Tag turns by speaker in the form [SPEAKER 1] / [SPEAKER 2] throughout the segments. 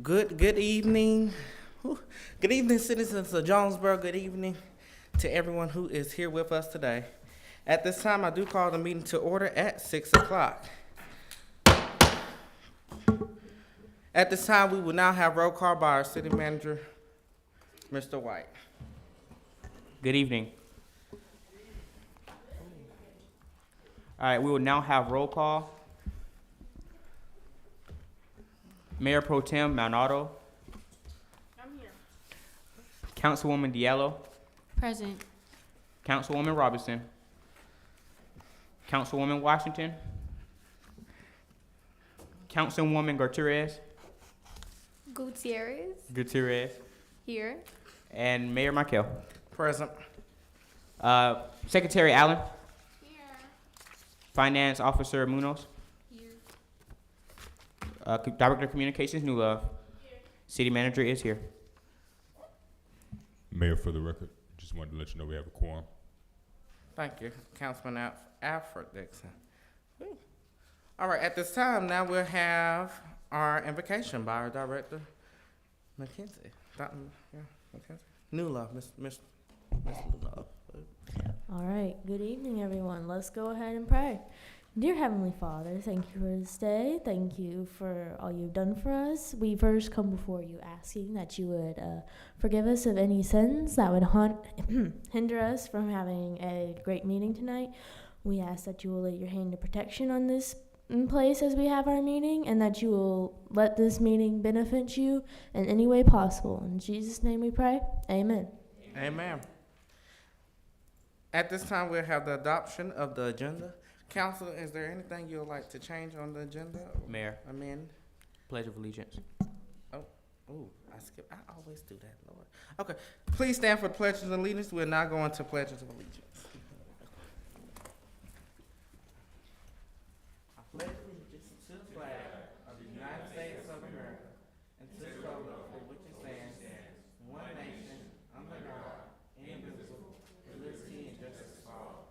[SPEAKER 1] Good evening. Whew. Good evening, citizens of Jonesboro. Good evening to everyone who is here with us today. At this time, I do call the meeting to order at 6 o'clock. At this time, we will now have roll call by our city manager, Mr. White.
[SPEAKER 2] Good evening. All right, we will now have roll call. Mayor Pro Tem Maldonado.
[SPEAKER 3] I'm here.
[SPEAKER 2] Councilwoman Diallo.
[SPEAKER 3] Present.
[SPEAKER 2] Councilwoman Robinson. Councilwoman Washington. Councilwoman Gutierrez.
[SPEAKER 3] Here.
[SPEAKER 2] And Mayor Markel.
[SPEAKER 1] Present.
[SPEAKER 2] Secretary Allen.
[SPEAKER 3] Here.
[SPEAKER 2] Finance Officer Munoz.
[SPEAKER 3] Here.
[SPEAKER 2] Director of Communications Newlove.
[SPEAKER 3] Here.
[SPEAKER 2] City Manager is here.
[SPEAKER 4] Mayor, for the record, just wanted to let you know we have a quorum.
[SPEAKER 1] Thank you, Councilman Alfred Dixon. Whew. All right, at this time, now we'll have our invocation by our director, Mackenzie. Dr. Mackenzie. Newlove, Miss Newlove.
[SPEAKER 5] All right, good evening, everyone. Let's go ahead and pray. Dear Heavenly Father, thank you for this day. Thank you for all you've done for us. We first come before you asking that you would forgive us of any sins that would hinder us from having a great meeting tonight. We ask that you will lay your hand of protection on this place as we have our meeting, and that you will let this meeting benefit you in any way possible. In Jesus' name we pray. Amen.
[SPEAKER 1] Amen. At this time, we'll have the adoption of the agenda. Council, is there anything you would like to change on the agenda?
[SPEAKER 2] Mayor,
[SPEAKER 1] Amend?
[SPEAKER 2] Pledge of Allegiance.
[SPEAKER 1] Ooh, I skip. I always do that, Lord. Okay, please stand for the pledges of allegiance. We're now going to pledges of allegiance. I pledge allegiance to the flag of the United States of America and to the republic for which it stands, one nation, under God, indivisible, with liberty and justice for all.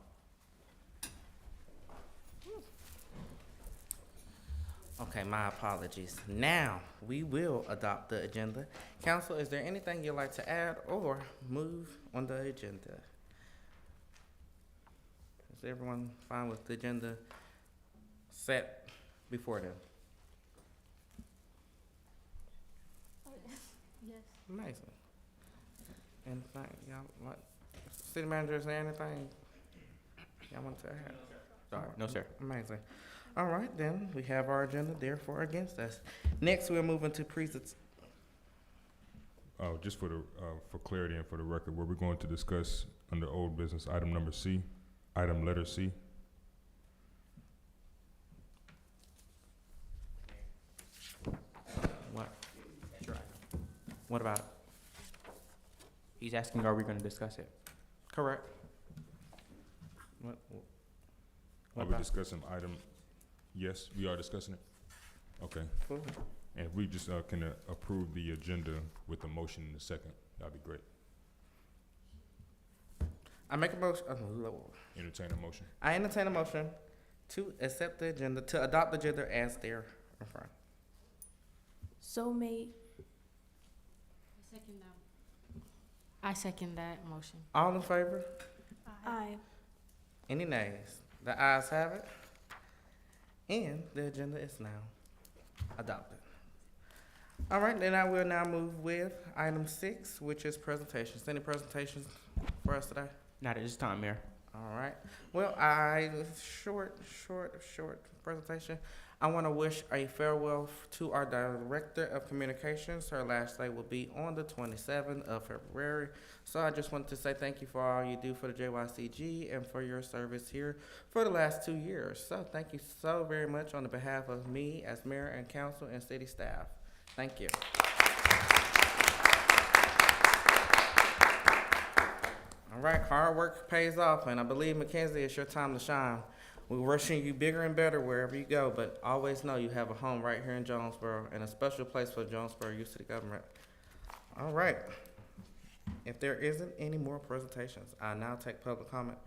[SPEAKER 1] Okay, my apologies. Now, we will adopt the agenda. Council, is there anything you'd like to add or move on the agenda? Is everyone fine with the agenda set before them?
[SPEAKER 3] Yes.
[SPEAKER 1] Amazing. Anything, y'all, what, city manager, is there anything y'all want to add?
[SPEAKER 2] Sorry, no sir.
[SPEAKER 1] Amazing. All right, then, we have our agenda, therefore against us. Next, we're moving to presents.
[SPEAKER 4] Just for the for clarity and for the record, where we're going to discuss under old business item number C, item letter C.
[SPEAKER 2] What? What about it? He's asking, are we going to discuss it?
[SPEAKER 1] Correct. What
[SPEAKER 4] Are we
[SPEAKER 1] about?
[SPEAKER 4] discussing item? Yes, we are discussing it. Okay,
[SPEAKER 1] Cool.
[SPEAKER 4] and if we just can approve the agenda with a motion in a second, that'd be great.
[SPEAKER 1] I make a motion, Lord.
[SPEAKER 4] Entertain a motion.
[SPEAKER 1] I entertain a motion to accept the agenda, to adopt the agenda as there in front.
[SPEAKER 5] So made.
[SPEAKER 3] I second that motion.
[SPEAKER 1] All in favor?
[SPEAKER 5] Aye.
[SPEAKER 1] Any nays? The ayes have it. And the agenda is now adopted. All right, then I will now move with item 6, which is presentations. Any presentations for us today?
[SPEAKER 2] Not at this time, Mayor.
[SPEAKER 1] All right. Well, short presentation. I want to wish a farewell to our Director of Communications. Her last day will be on the 27th of February. So I just wanted to say thank you for all you do for the JYCG and for your service here for the last 2 years. So thank you so very much on the behalf of me as mayor and council and city staff. Thank you. All right, hard work pays off, and I believe, Mackenzie, it's your time to shine. We're wishing you bigger and better wherever you go, but always know you have a home right here in Jonesboro and a special place for Jonesboro Youth City Government. All right. If there isn't any more presentations, I now take public comment.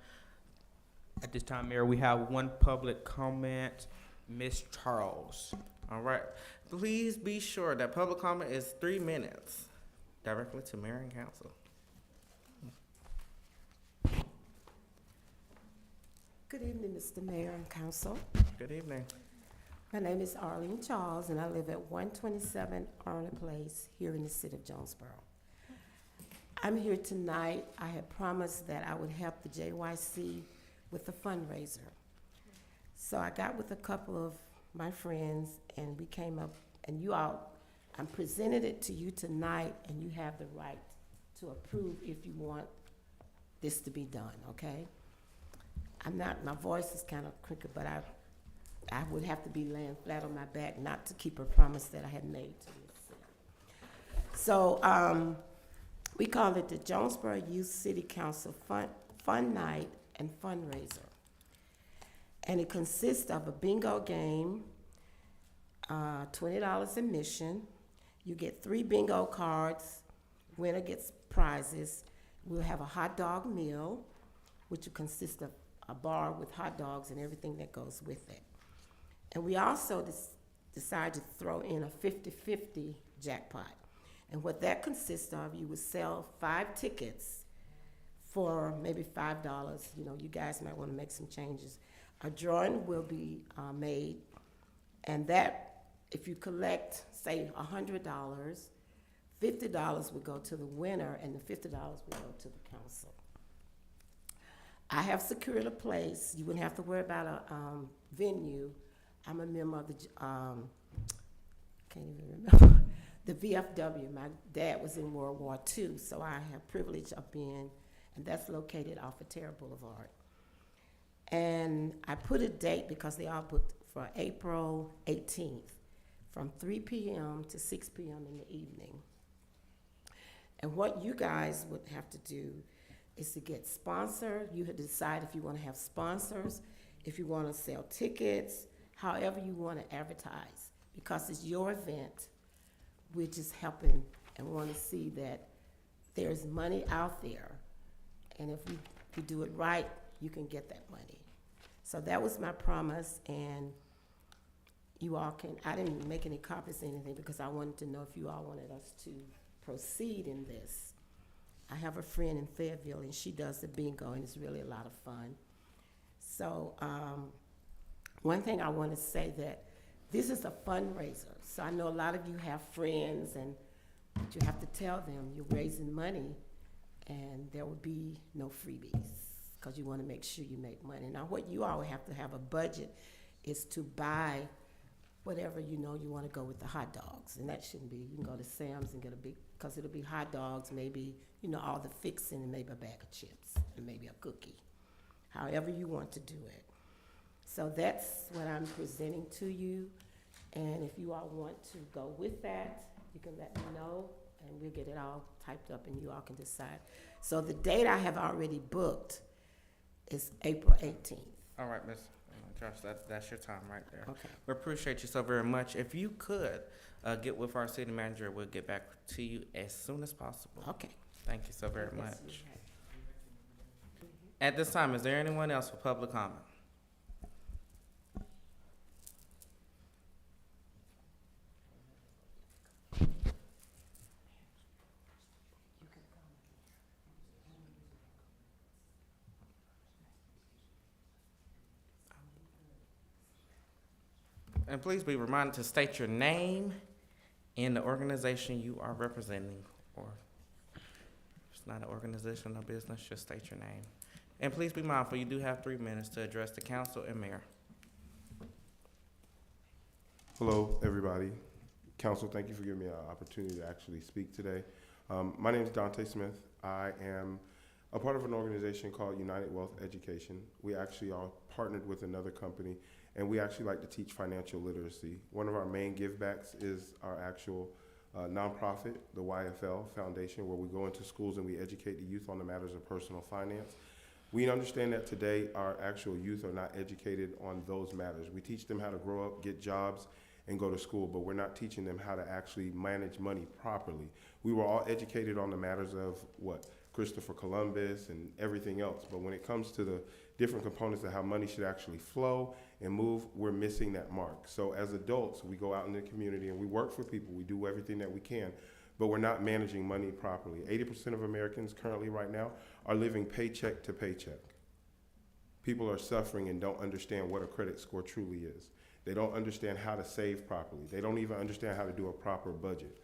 [SPEAKER 2] At this time, Mayor, we have one public comment, Ms. Charles.
[SPEAKER 1] All right. Please be sure that public comment is 3 minutes, directly to mayor and council.
[SPEAKER 6] Good evening, Mr. Mayor and Council.
[SPEAKER 1] Good evening.
[SPEAKER 6] My name is Arlene Charles, and I live at 127 Arnold Place here in the city of Jonesboro. I'm here tonight. I had promised that I would help the JYC with the fundraiser. So I got with a couple of my friends, and we came up, and I presented it to you tonight, and you have the right to approve if you want this to be done, okay? My voice is kind of crooked, but I would have to be laying flat on my back not to keep a promise that I had made to the city. So we call it the Jonesboro Youth City Council Fun Night and Fundraiser. And it consists of a bingo game, $20 admission. You get 3 bingo cards. Winner gets prizes. We'll have a hot dog meal, which will consist of a bar with hot dogs and everything that goes with it. And we also decided to throw in a 50-50 jackpot. And what that consists of, you would sell 5 tickets for maybe $5. You know, you guys might want to make some changes. A drawing will be made, and that, if you collect, say, $100, $50 would go to the winner, and the $50 would go to the council. I have secured a place. You wouldn't have to worry about a venue. I'm a member of the, can't even remember, the VFW. My dad was in World War II, so I have privilege of being, and that's located off of Terra Boulevard. And I put a date because they all booked for April 18th from 3 p.m. to 6 p.m. in the evening. And what you guys would have to do is to get sponsored. You had to decide if you want to have sponsors, if you want to sell tickets, however you want to advertise. Because it's your event, we're just helping and want to see that there's money out there. And if you do it right, you can get that money. So that was my promise, and you all can, I didn't make any copies or anything because I wanted to know if you all wanted us to proceed in this. I have a friend in Fayetteville, and she does the bingo, and it's really a lot of fun. So one thing I want to say that this is a fundraiser. So I know a lot of you have friends, and you have to tell them you're raising money, and there will be no freebies because you want to make sure you make money. Now, what you all have to have a budget is to buy whatever you know you want to go with the hot dogs. And that shouldn't be, you can go to Sam's and get a big, because it'll be hot dogs, maybe, you know, all the fixing, and maybe a bag of chips, and maybe a cookie, however you want to do it. So that's what I'm presenting to you. And if you all want to go with that, you can let me know, and we'll get it all typed up, and you all can decide. So the date I have already booked is April 18th.
[SPEAKER 1] All right, Ms. Josh, that's your time right there.
[SPEAKER 6] Okay.
[SPEAKER 1] We appreciate you so very much. If you could get with our city manager, we'll get back to you as soon as possible.
[SPEAKER 6] Okay.
[SPEAKER 1] Thank you so very
[SPEAKER 6] Yes,
[SPEAKER 1] much.
[SPEAKER 6] you have.
[SPEAKER 1] At this time, is there anyone else for public comment? And please be reminded to state your name and the organization you are representing, or if it's not an organization or business, just state your name. And please be mindful, you do have 3 minutes to address the council and mayor.
[SPEAKER 7] Hello, everybody. Council, thank you for giving me an opportunity to actually speak today. My name is Dante Smith. I am a part of an organization called United Wealth Education. We actually are partnered with another company, and we actually like to teach financial literacy. One of our main givebacks is our actual nonprofit, the YFL Foundation, where we go into schools and we educate the youth on the matters of personal finance. We understand that today our actual youth are not educated on those matters. We teach them how to grow up, get jobs, and go to school, but we're not teaching them how to actually manage money properly. We were all educated on the matters of Christopher Columbus and everything else, but when it comes to the different components of how money should actually flow and move, we're missing that mark. So as adults, we go out in the community and we work for people. We do everything that we can, but we're not managing money properly. 80% of Americans currently right now are living paycheck to paycheck. People are suffering and don't understand what a credit score truly is. They don't understand how to save properly. They don't even understand how to do a proper budget.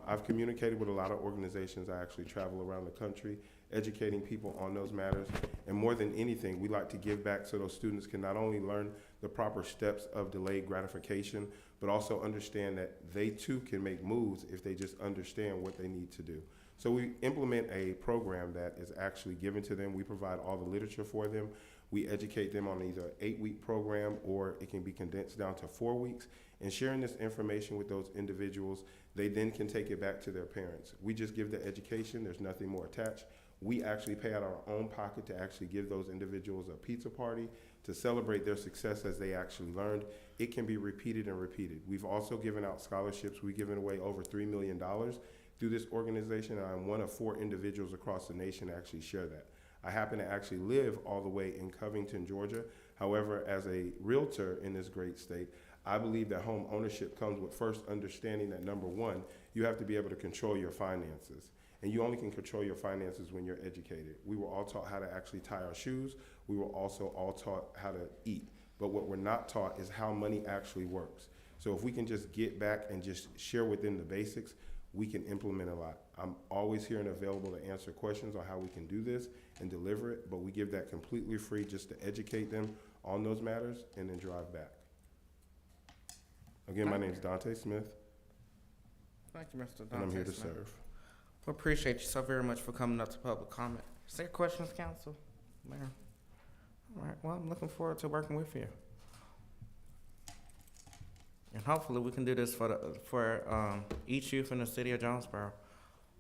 [SPEAKER 7] I've communicated with a lot of organizations. I actually travel around the country educating people on those matters. And more than anything, we like to give back so those students can not only learn the proper steps of delayed gratification, but also understand that they too can make moves if they just understand what they need to do. So we implement a program that is actually given to them. We provide all the literature for them. We educate them on either an 8-week program or it can be condensed down to 4 weeks. And sharing this information with those individuals, they then can take it back to their parents. We just give the education, there's nothing more attached. We actually pay out of our own pocket to actually give those individuals a pizza party to celebrate their success as they actually learned. It can be repeated and repeated. We've also given out scholarships. We've given away over $3 million through this organization, and I'm one of 4 individuals across the nation to actually share that. I happen to actually live all the way in Covington, Georgia. However, as a realtor in this great state, I believe that home ownership comes with first understanding that, number one, you have to be able to control your finances. And you only can control your finances when you're educated. We were all taught how to actually tie our shoes. We were also all taught how to eat. But what we're not taught is how money actually works. So if we can just get back and just share within the basics, we can implement a lot. I'm always here and available to answer questions on how we can do this and deliver it, but we give that completely free just to educate them on those matters and then drive back. Again, my name is Dante Smith,
[SPEAKER 1] Thank you, Mr. Dante
[SPEAKER 7] and I'm here to
[SPEAKER 1] Smith.
[SPEAKER 7] serve.
[SPEAKER 1] We appreciate you so very much for coming up to public comment. Is there questions, council? Mayor? All right, well, I'm looking forward to working with you. And hopefully we can do this for each youth in the city of Jonesboro.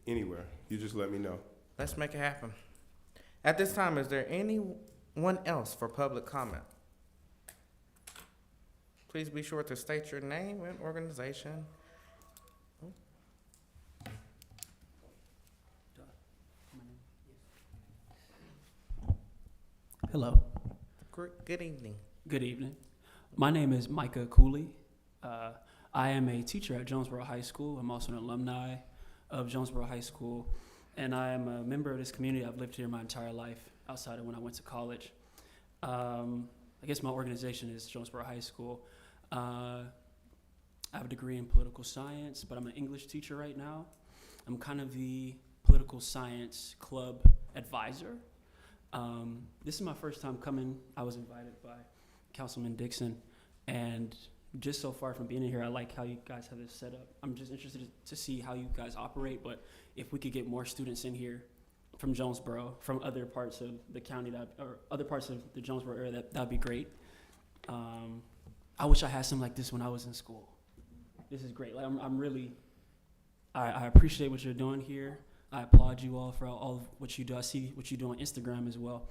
[SPEAKER 7] Anywhere, you just let me know.
[SPEAKER 1] Let's make it happen. At this time, is there anyone else for public comment? Please be sure to state your name and organization.
[SPEAKER 8] Hello.
[SPEAKER 1] Good evening.
[SPEAKER 8] Good evening. My name is Micah Cooley. I am a teacher at Jonesboro High School. I'm also an alumni of Jonesboro High School, and I am a member of this community. I've lived here my entire life outside of when I went to college. I guess my organization is Jonesboro High School. I have a degree in political science, but I'm an English teacher right now. I'm kind of the political science club advisor. This is my first time coming. I was invited by Councilman Dixon, and just so far from being in here, I like how you guys have this set up. I'm just interested to see how you guys operate, but if we could get more students in here from Jonesboro, from other parts of the county, or other parts of the Jonesboro area, that'd be great. I wish I had something like this when I was in school. This is great. Like, I'm really, I appreciate what you're doing here. I applaud you all for all of what you do. I see what you do on Instagram as well.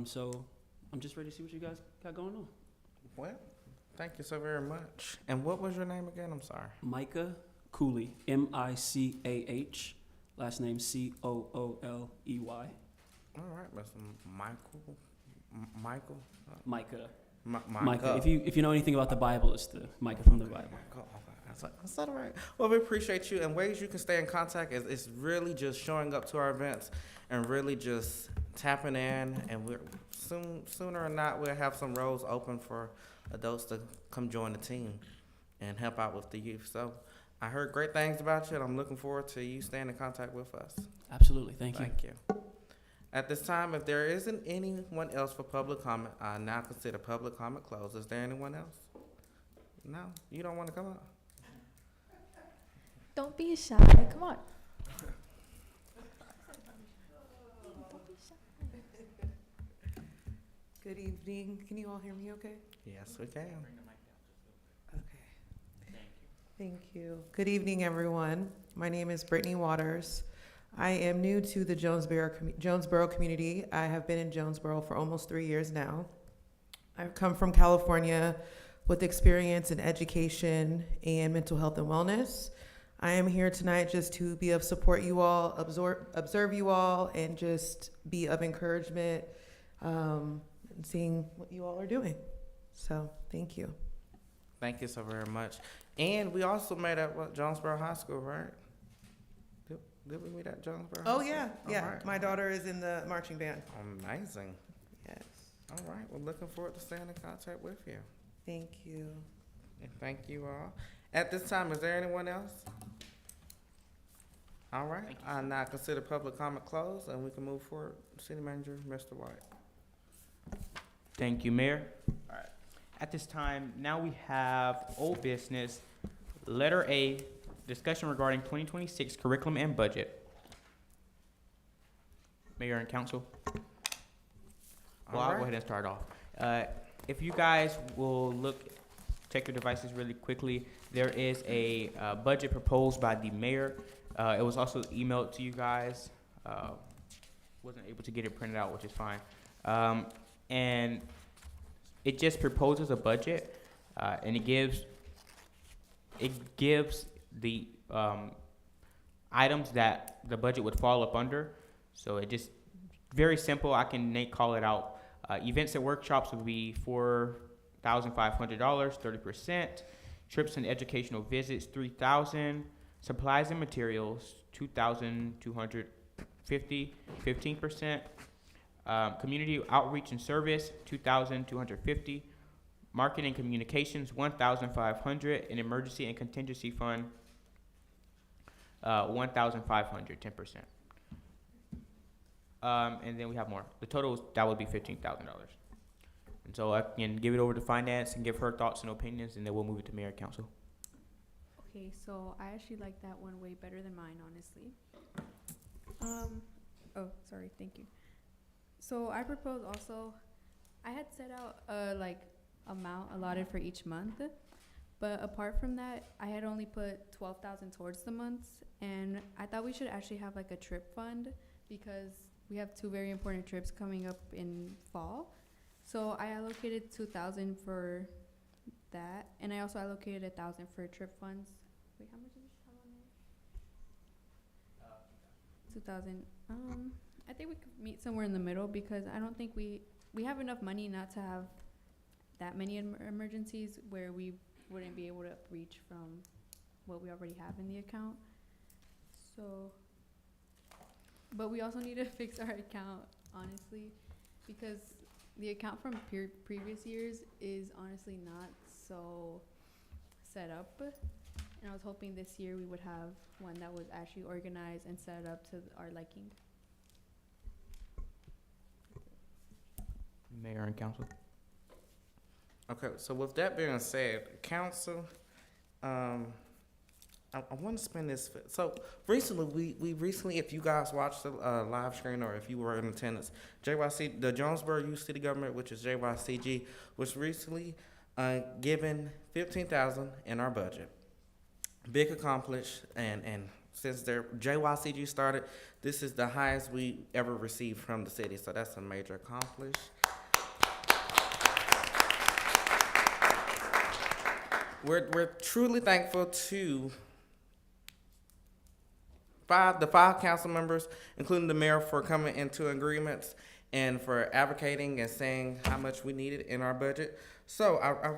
[SPEAKER 8] So I'm just ready to see what you guys got going on.
[SPEAKER 1] Well, thank you so very much. And what was your name again? I'm sorry.
[SPEAKER 8] Micah Cooley, Micah, last name Cooley.
[SPEAKER 1] All right, Mr. Michael.
[SPEAKER 8] Micah.
[SPEAKER 1] Micah.
[SPEAKER 8] Micah. If you know anything about the Bible, it's the Micah from the Bible.
[SPEAKER 1] That's all right. Well, we appreciate you. And ways you can stay in contact is really just showing up to our events and really just tapping in. And we're sooner or not, we'll have some roles open for adults to come join the team and help out with the youth. So I heard great things about you, and I'm looking forward to you staying in contact with us.
[SPEAKER 8] Absolutely. Thank you.
[SPEAKER 1] Thank you. At this time, if there isn't anyone else for public comment, I now consider public comment closed. Is there anyone else? No? You don't want to come up?
[SPEAKER 9] Don't be shy. Come on. Don't be shy.
[SPEAKER 10] Good evening. Can you all hear me okay?
[SPEAKER 1] Yes, we can.
[SPEAKER 10] Okay. Thank you. Good evening, everyone. My name is Brittany Waters. I am new to the Jonesboro community. I have been in Jonesboro for almost 3 years now. I've come from California with experience in education and mental health and wellness. I am here tonight just to be of support you all, observe you all, and just be of encouragement. and seeing what you all are doing. So thank you.
[SPEAKER 1] Thank you so very much. And we also met at Jonesboro High School, right? Did we meet at Jonesboro?
[SPEAKER 10] Oh,
[SPEAKER 1] High
[SPEAKER 10] yeah,
[SPEAKER 1] School?
[SPEAKER 10] yeah.
[SPEAKER 1] All right.
[SPEAKER 10] My daughter is in the marching band.
[SPEAKER 1] Amazing.
[SPEAKER 10] Yes.
[SPEAKER 1] All right. Well, looking forward to staying in contact with you.
[SPEAKER 10] Thank you.
[SPEAKER 1] And thank you all. At this time, is there anyone else? All right.
[SPEAKER 2] Thank you,
[SPEAKER 1] I now consider public comment closed, and we can move forward. City Manager, Mr. White.
[SPEAKER 2] Thank you, Mayor. All right. At this time, now we have old business. Letter A, discussion regarding 2026 curriculum and budget. Mayor and council. Well,
[SPEAKER 1] All
[SPEAKER 2] I'll go
[SPEAKER 1] right.
[SPEAKER 2] ahead and start off. If you guys will check your devices really quickly, there is a budget proposed by the mayor. It was also emailed to you guys. Wasn't able to get it printed out, which is fine. And it just proposes a budget, and it gives the items that the budget would fall up under. So it just very simple. I can call it out. Events and workshops would be $4,500, 30%. Trips and educational visits, $3,000. Supplies and materials, $2,250, 15%. Community outreach and service, $2,250. Marketing and communications, $1,500. And emergency and contingency fund, $1,500, 10%. And then we have more. The total, that would be $15,000. And so I can give it over to finance and give her thoughts and opinions, and then we'll move it to mayor and council.
[SPEAKER 11] Okay, so I actually like that one way better than mine, honestly. Oh, sorry, thank you. So I propose also, I had set out amount allotted for each month, but apart from that, I had only put 12,000 towards the months, and I thought we should actually have like a trip fund because we have two very important trips coming up in fall. So I allocated 2,000 for that, and I also allocated 1,000 for trip funds. Wait, how much is this? How long? 2,000. I think we could meet somewhere in the middle because I don't think we have enough money not to have that many emergencies where we wouldn't be able to reach from what we already have in the account. So, but we also need to fix our account, honestly, because the account from previous years is honestly not so set up. And I was hoping this year we would have one that was actually organized and set up to our liking.
[SPEAKER 2] Mayor and council.
[SPEAKER 1] Okay, so with that being said, council, I want to spend this. So recently, we recently, if you guys watched the live stream or if you were in attendance, JYC, the Jonesboro Youth City Government, which is JYCG, was recently given $15,000 in our budget. Big accomplish, and since their JYCG started, this is the highest we ever received from the city. So that's a major accomplish. We're truly thankful to the five council members, including the mayor, for coming into agreements and for advocating and saying how much we needed in our budget. So I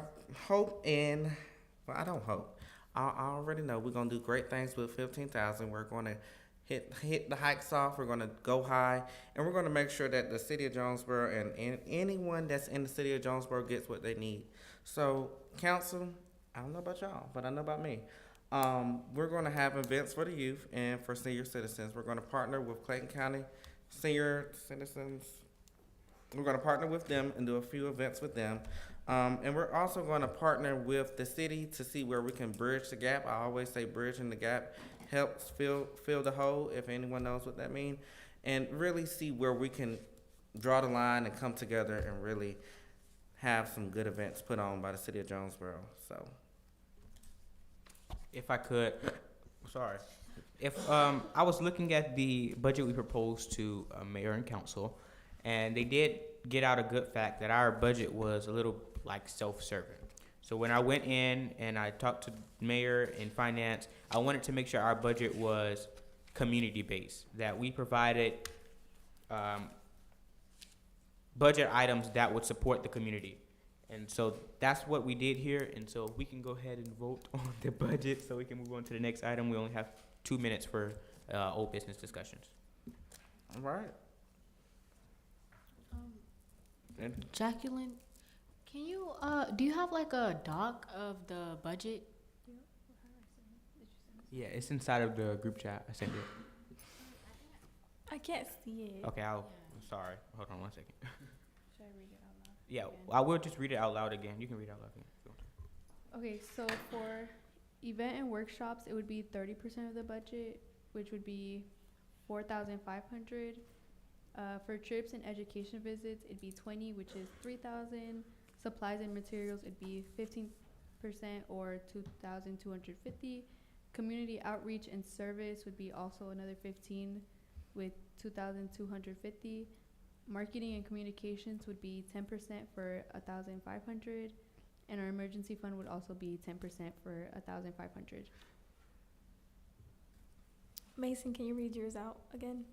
[SPEAKER 1] hope I don't hope. I already know we're gonna do great things with 15,000. We're gonna hit the hikes off. We're gonna go high, and we're gonna make sure that the city of Jonesboro and anyone that's in the city of Jonesboro gets what they need. So council, I don't know about y'all, but I know about me. We're going to have events for the youth and for senior citizens. We're going to partner with Clayton County Senior Citizens. We're going to partner with them and do a few events with them. And we're also going to partner with the city to see where we can bridge the gap. I always say bridging the gap helps fill the hole, if anyone knows what that means, and really see where we can draw the line and come together and really have some good events put on by the city of Jonesboro. So.
[SPEAKER 2] If I could, sorry. If I was looking at the budget we proposed to mayor and council, and they did get out a good fact that our budget was a little like self-serving. So when I went in and I talked to mayor and finance, I wanted to make sure our budget was community-based, that we provided budget items that would support the community. And so that's what we did here, and so we can go ahead and vote on the budget so we can move on to the next item. We only have 2 minutes for old business discussions.
[SPEAKER 1] All right. And
[SPEAKER 3] Jacqueline, can you, do you have like a doc of the budget?
[SPEAKER 2] Yeah, it's inside of the group chat. I sent it.
[SPEAKER 9] I can't see it.
[SPEAKER 2] Okay, I'm sorry. Hold on 1 second.
[SPEAKER 11] Should I read it out loud?
[SPEAKER 2] Yeah,
[SPEAKER 11] again?
[SPEAKER 2] I will just read it out loud again. You can read it out loud again. if you want to.
[SPEAKER 11] Okay, so for event and workshops, it would be 30% of the budget, which would be 4,500. For trips and education visits, it'd be 20, which is 3,000. Supplies and materials, it'd be 15% or 2,250. Community outreach and service would be also another 15 with 2,250. Marketing and communications would be 10% for 1,500. And our emergency fund would also be 10% for 1,500.
[SPEAKER 9] Mason, can you read yours out again?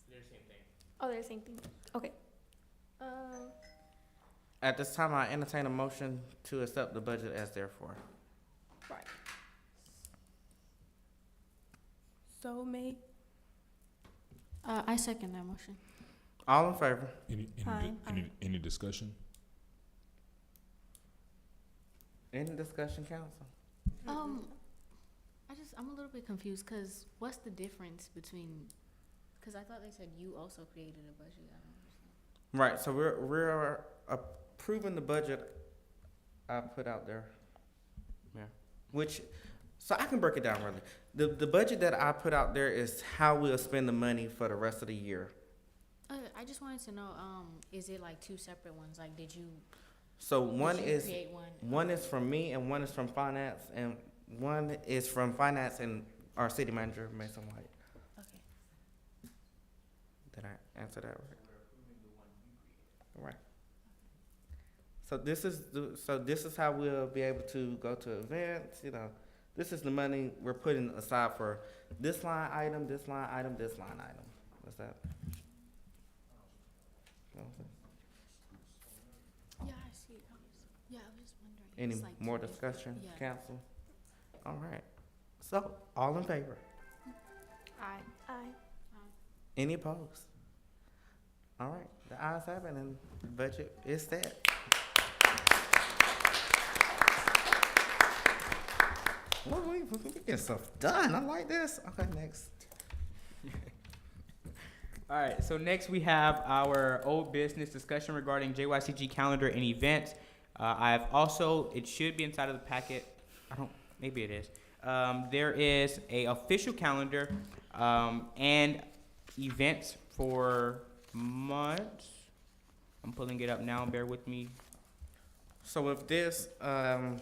[SPEAKER 2] They're the same thing.
[SPEAKER 9] Oh, they're the same thing. Okay.
[SPEAKER 1] at this time, I entertain a motion to accept the budget as therefore.
[SPEAKER 9] Right. So made.
[SPEAKER 3] I second that motion.
[SPEAKER 1] All in favor?
[SPEAKER 9] Aye.
[SPEAKER 4] Any discussion?
[SPEAKER 1] Any discussion, council?
[SPEAKER 3] I'm a little bit confused, cause what's the difference between, cause I thought they said you also created a budget, I don't understand.
[SPEAKER 1] Right, so we're approving the budget I put out there.
[SPEAKER 2] Yeah.
[SPEAKER 1] Which, so I can break it down really. The budget that I put out there is how we'll spend the money for the rest of the year.
[SPEAKER 3] I just wanted to know, is it like two separate ones, like did you
[SPEAKER 1] So one is,
[SPEAKER 3] create one?
[SPEAKER 1] one is from me and one is from finance, and one is from finance and our city manager, Mason White.
[SPEAKER 3] Okay.
[SPEAKER 1] Did I answer that right? Right. So this is how we'll be able to go to events, you know. This is the money we're putting aside for this line item, this line item, this line item. What's that? You know what I'm saying?
[SPEAKER 3] Yeah, I see. I was just wondering.
[SPEAKER 1] Any
[SPEAKER 3] It's like
[SPEAKER 1] more
[SPEAKER 3] two different-
[SPEAKER 1] discussion,
[SPEAKER 3] Yeah.
[SPEAKER 1] council? All right. So, all in favor?
[SPEAKER 3] Aye.
[SPEAKER 9] Aye.
[SPEAKER 1] Any opposed? All right, the ayes have it, and the budget is set. Well, we get stuff done. I like this. Okay, next.
[SPEAKER 2] All right, so next we have our old business discussion regarding JYCG calendar and events. I've also, it should be inside of the packet. Maybe it is. There is a official calendar and events for months. I'm pulling it up now, bear with me.
[SPEAKER 1] So with this,
[SPEAKER 2] Okay.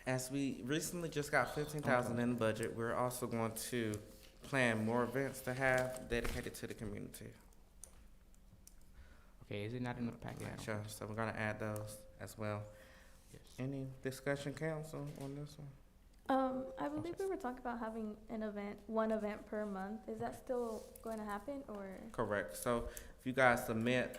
[SPEAKER 1] as we recently just got 15,000 in the budget, we're also going to plan more events to have dedicated to the community.
[SPEAKER 2] Okay, is it not in the packet? I don't-
[SPEAKER 1] Sure, so we're gonna add those as well.
[SPEAKER 2] Yes.
[SPEAKER 1] Any discussion, council, on this one?
[SPEAKER 9] I believe we were talking about having one event per month. Is that still going to happen, or?
[SPEAKER 1] Correct. So if you guys submit,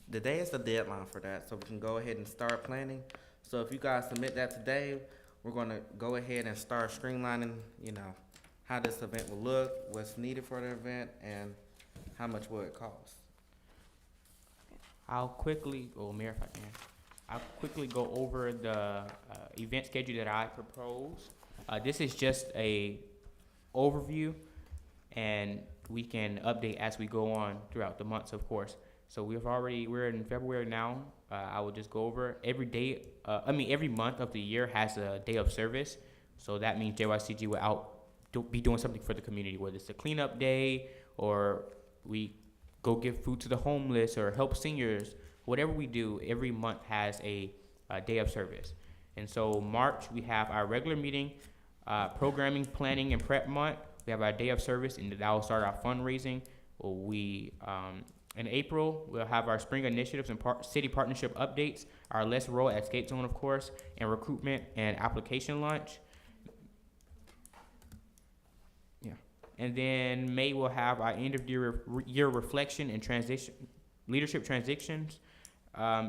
[SPEAKER 1] the day is the deadline for that, so we can go ahead and start planning. So if you guys submit that today, we're gonna go ahead and start streamlining, you know, how this event will look, what's needed for the event, and how much will it cost.
[SPEAKER 2] I'll quickly, Mayor, if I can, I'll quickly go over the event schedule that I propose. This is just a overview, and we can update as we go on throughout the months, of course. So we're in February now. I will just go over every month of the year has a day of service. So that means JYCG will be doing something for the community, whether it's a cleanup day or we go give food to the homeless or help seniors. Whatever we do, every month has a day of service. And so March, we have our regular meeting, programming, planning, and prep month. We have our day of service, and that will start our fundraising. In April, we'll have our spring initiatives and city partnership updates, our Let's Roll at Skate Zone, of course, and recruitment and application launch. Yeah. And then May will have our end of year reflection and leadership transitions.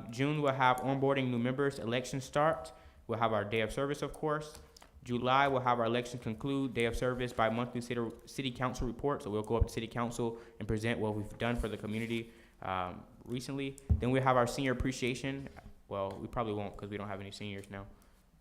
[SPEAKER 2] June will have onboarding new members, election start. We'll have our day of service, of course. July will have our election conclude, day of service, bi-monthly city council report. So we'll go up to city council and present what we've done for the community recently. Then we'll have our senior appreciation. Well, we probably won't because we don't have any seniors now.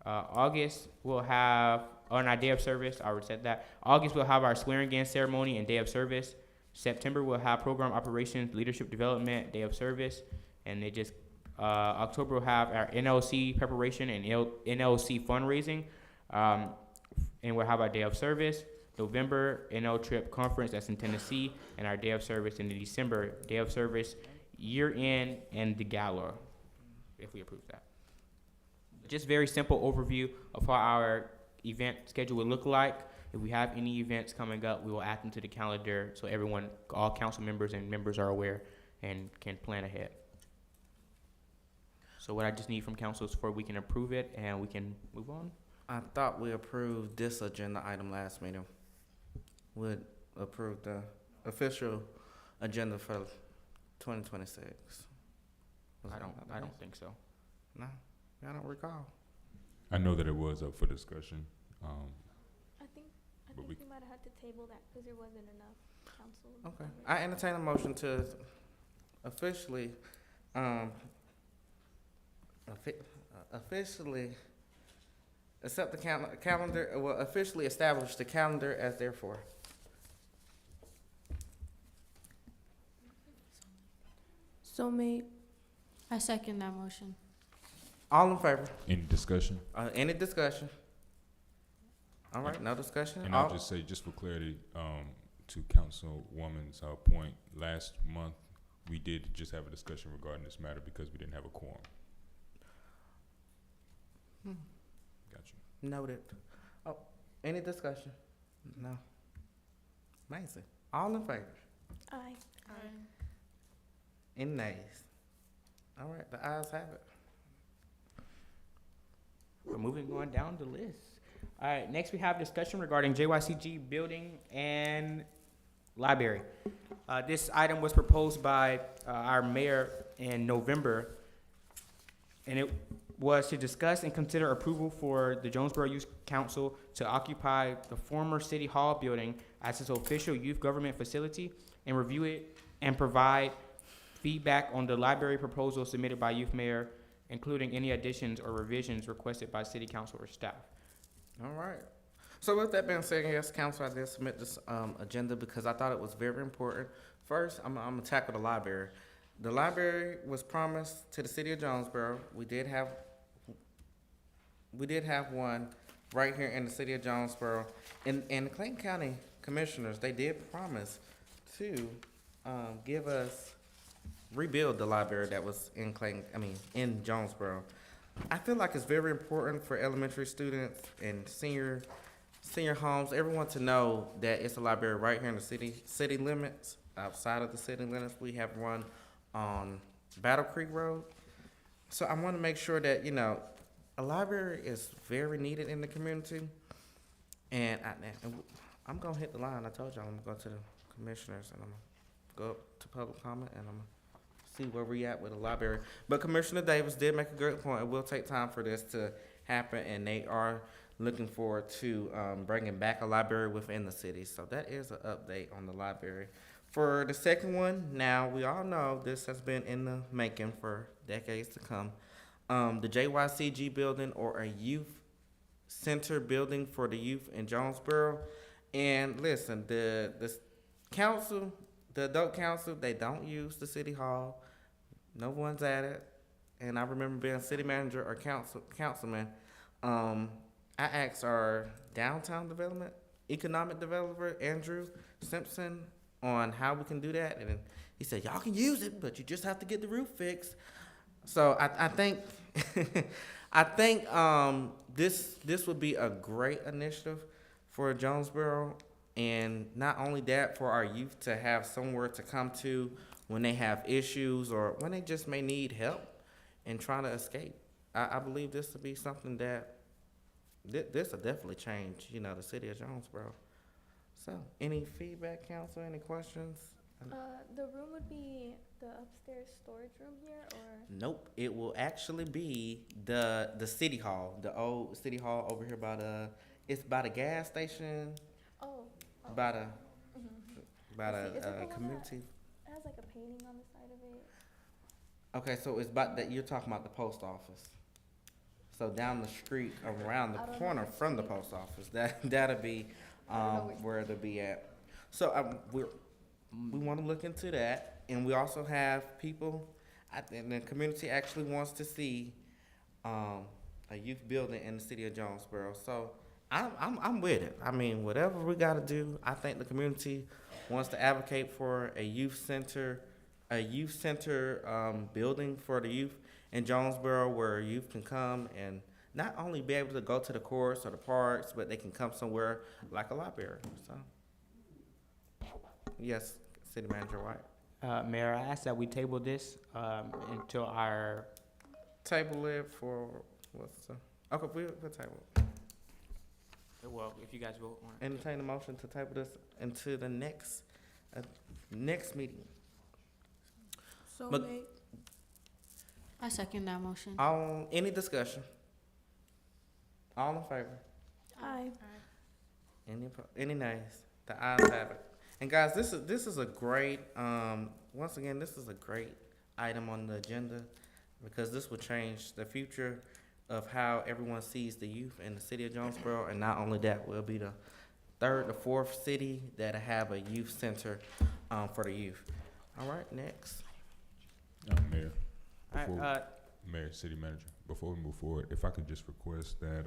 [SPEAKER 2] August, we'll have, on our day of service, I already said that. August, we'll have our swearing-in ceremony and day of service. September, we'll have program operations, leadership development, day of service. And they just, October, we'll have our NLC preparation and NLC fundraising. And we'll have our day of service. November, NL Trip Conference, that's in Tennessee. And our day of service in December, day of service, year-end, and the gala, if we approve that. Just very simple overview of how our event schedule will look like. If we have any events coming up, we will add them to the calendar so everyone, all council members and members are aware and can plan ahead. So what I just need from council is for we can approve it and we can move on.
[SPEAKER 1] I thought we approved this agenda item last meeting. Would approve the official agenda for 2026.
[SPEAKER 2] I don't think so.
[SPEAKER 1] No, I don't recall.
[SPEAKER 4] I know that it was up for discussion.
[SPEAKER 9] I think
[SPEAKER 4] But
[SPEAKER 9] we
[SPEAKER 4] we-
[SPEAKER 9] might have had to table that because there wasn't enough council.
[SPEAKER 1] Okay, I entertain a motion to officially, officially accept the calendar, well, officially establish the calendar as therefore.
[SPEAKER 9] So made.
[SPEAKER 3] I second that motion.
[SPEAKER 1] All in favor?
[SPEAKER 4] Any discussion?
[SPEAKER 1] Any discussion? All right, no discussion?
[SPEAKER 4] And
[SPEAKER 1] All-
[SPEAKER 4] I'll just say, just for clarity, to Councilwoman's point, last month, we did just have a discussion regarding this matter because we didn't have a quorum.
[SPEAKER 1] Hmm.
[SPEAKER 4] Gotcha.
[SPEAKER 1] Noted. Oh, any discussion? No. Amazing. All in favor?
[SPEAKER 9] Aye.
[SPEAKER 1] Any nays? All right, the ayes have it.
[SPEAKER 2] We're moving on down the list. All right, next we have discussion regarding JYCG building and library. This item was proposed by our mayor in November, and it was to discuss and consider approval for the Jonesboro Youth Council to occupy the former City Hall building as its official youth government facility and review it and provide feedback on the library proposal submitted by Youth Mayor, including any additions or revisions requested by City Council or staff.
[SPEAKER 1] All right. So with that being said, yes, council, I did submit this agenda because I thought it was very important. First, I'm gonna tackle the library. The library was promised to the city of Jonesboro. We did have one right here in the city of Jonesboro. And the Clayton County Commissioners, they did promise to rebuild the library that was in Jonesboro. I feel like it's very important for elementary students and senior homes, everyone to know that it's a library right here in the city limits. Outside of the city limits, we have one on Battle Creek Road. So I want to make sure that, a library is very needed in the community. And I'm going to hit the line. I told y'all I'm going to go to the commissioners and I'm going to go up to public comment and I'm going to see where we at with the library. But Commissioner Davis did make a great point. It will take time for this to happen, and they are looking forward to bringing back a library within the city. So that is an update on the library. For the second one, now we all know this has been in the making for decades to come. The JYCG building, or a youth center building for the youth in Jonesboro. And listen, the council, the adult council, they don't use the city hall. No one's at it. And I remember being city manager or councilman. I asked our downtown development, economic developer, Andrew Simpson, on how we can do that. And he said, y'all can use it, but you just have to get the roof fixed. So I think this would be a great initiative for Jonesboro. And not only that, for our youth to have somewhere to come to when they have issues or when they just may need help and trying to escape. I believe this would be something that this will definitely change, the city of Jonesboro. So, any feedback, council? Any questions?
[SPEAKER 9] The room would be the upstairs storage room here, or?
[SPEAKER 1] Nope. It will actually be the city hall, the old city hall over here by the. It's by the gas station,
[SPEAKER 9] Oh.
[SPEAKER 1] by the
[SPEAKER 9] Mhm.
[SPEAKER 1] by
[SPEAKER 9] I see. Is it the
[SPEAKER 1] the
[SPEAKER 9] one that-
[SPEAKER 1] community.
[SPEAKER 9] It has like a painting on the side of it.
[SPEAKER 1] Okay, so it's about that. You're talking about the post office. So down the street, around the
[SPEAKER 9] I don't know
[SPEAKER 1] corner
[SPEAKER 9] which
[SPEAKER 1] from the
[SPEAKER 9] street.
[SPEAKER 1] post office, that'll be
[SPEAKER 9] I don't know which
[SPEAKER 1] where it'll be at. So we want to look into that, and we also have people. I think the community actually wants to see a youth building in the city of Jonesboro. So I'm with it. I mean, whatever we got to do, I think the community wants to advocate for a youth center building for the youth in Jonesboro, where youth can come and not only be able to go to the courts or the parks, but they can come somewhere like a library. So, yes, City Manager White.
[SPEAKER 2] Mayor, I ask that we table this until our,
[SPEAKER 1] Table it for what's the, okay, we'll table.
[SPEAKER 2] well, if you guys will.
[SPEAKER 1] Entertain a motion to table this into the next meeting.
[SPEAKER 10] So
[SPEAKER 1] But-
[SPEAKER 10] made.
[SPEAKER 3] I second that motion.
[SPEAKER 1] Any discussion? All in favor?
[SPEAKER 9] Aye.
[SPEAKER 1] Any nays? The ayes have it. And guys, this is a great, once again, this is a great item on the agenda, because this will change the future of how everyone sees the youth in the city of Jonesboro. And not only that, we'll be the fourth city that have a youth center for the youth. All right, next.
[SPEAKER 4] Mayor,
[SPEAKER 2] All right,
[SPEAKER 4] Mayor, City Manager, before we move forward, if I could just request that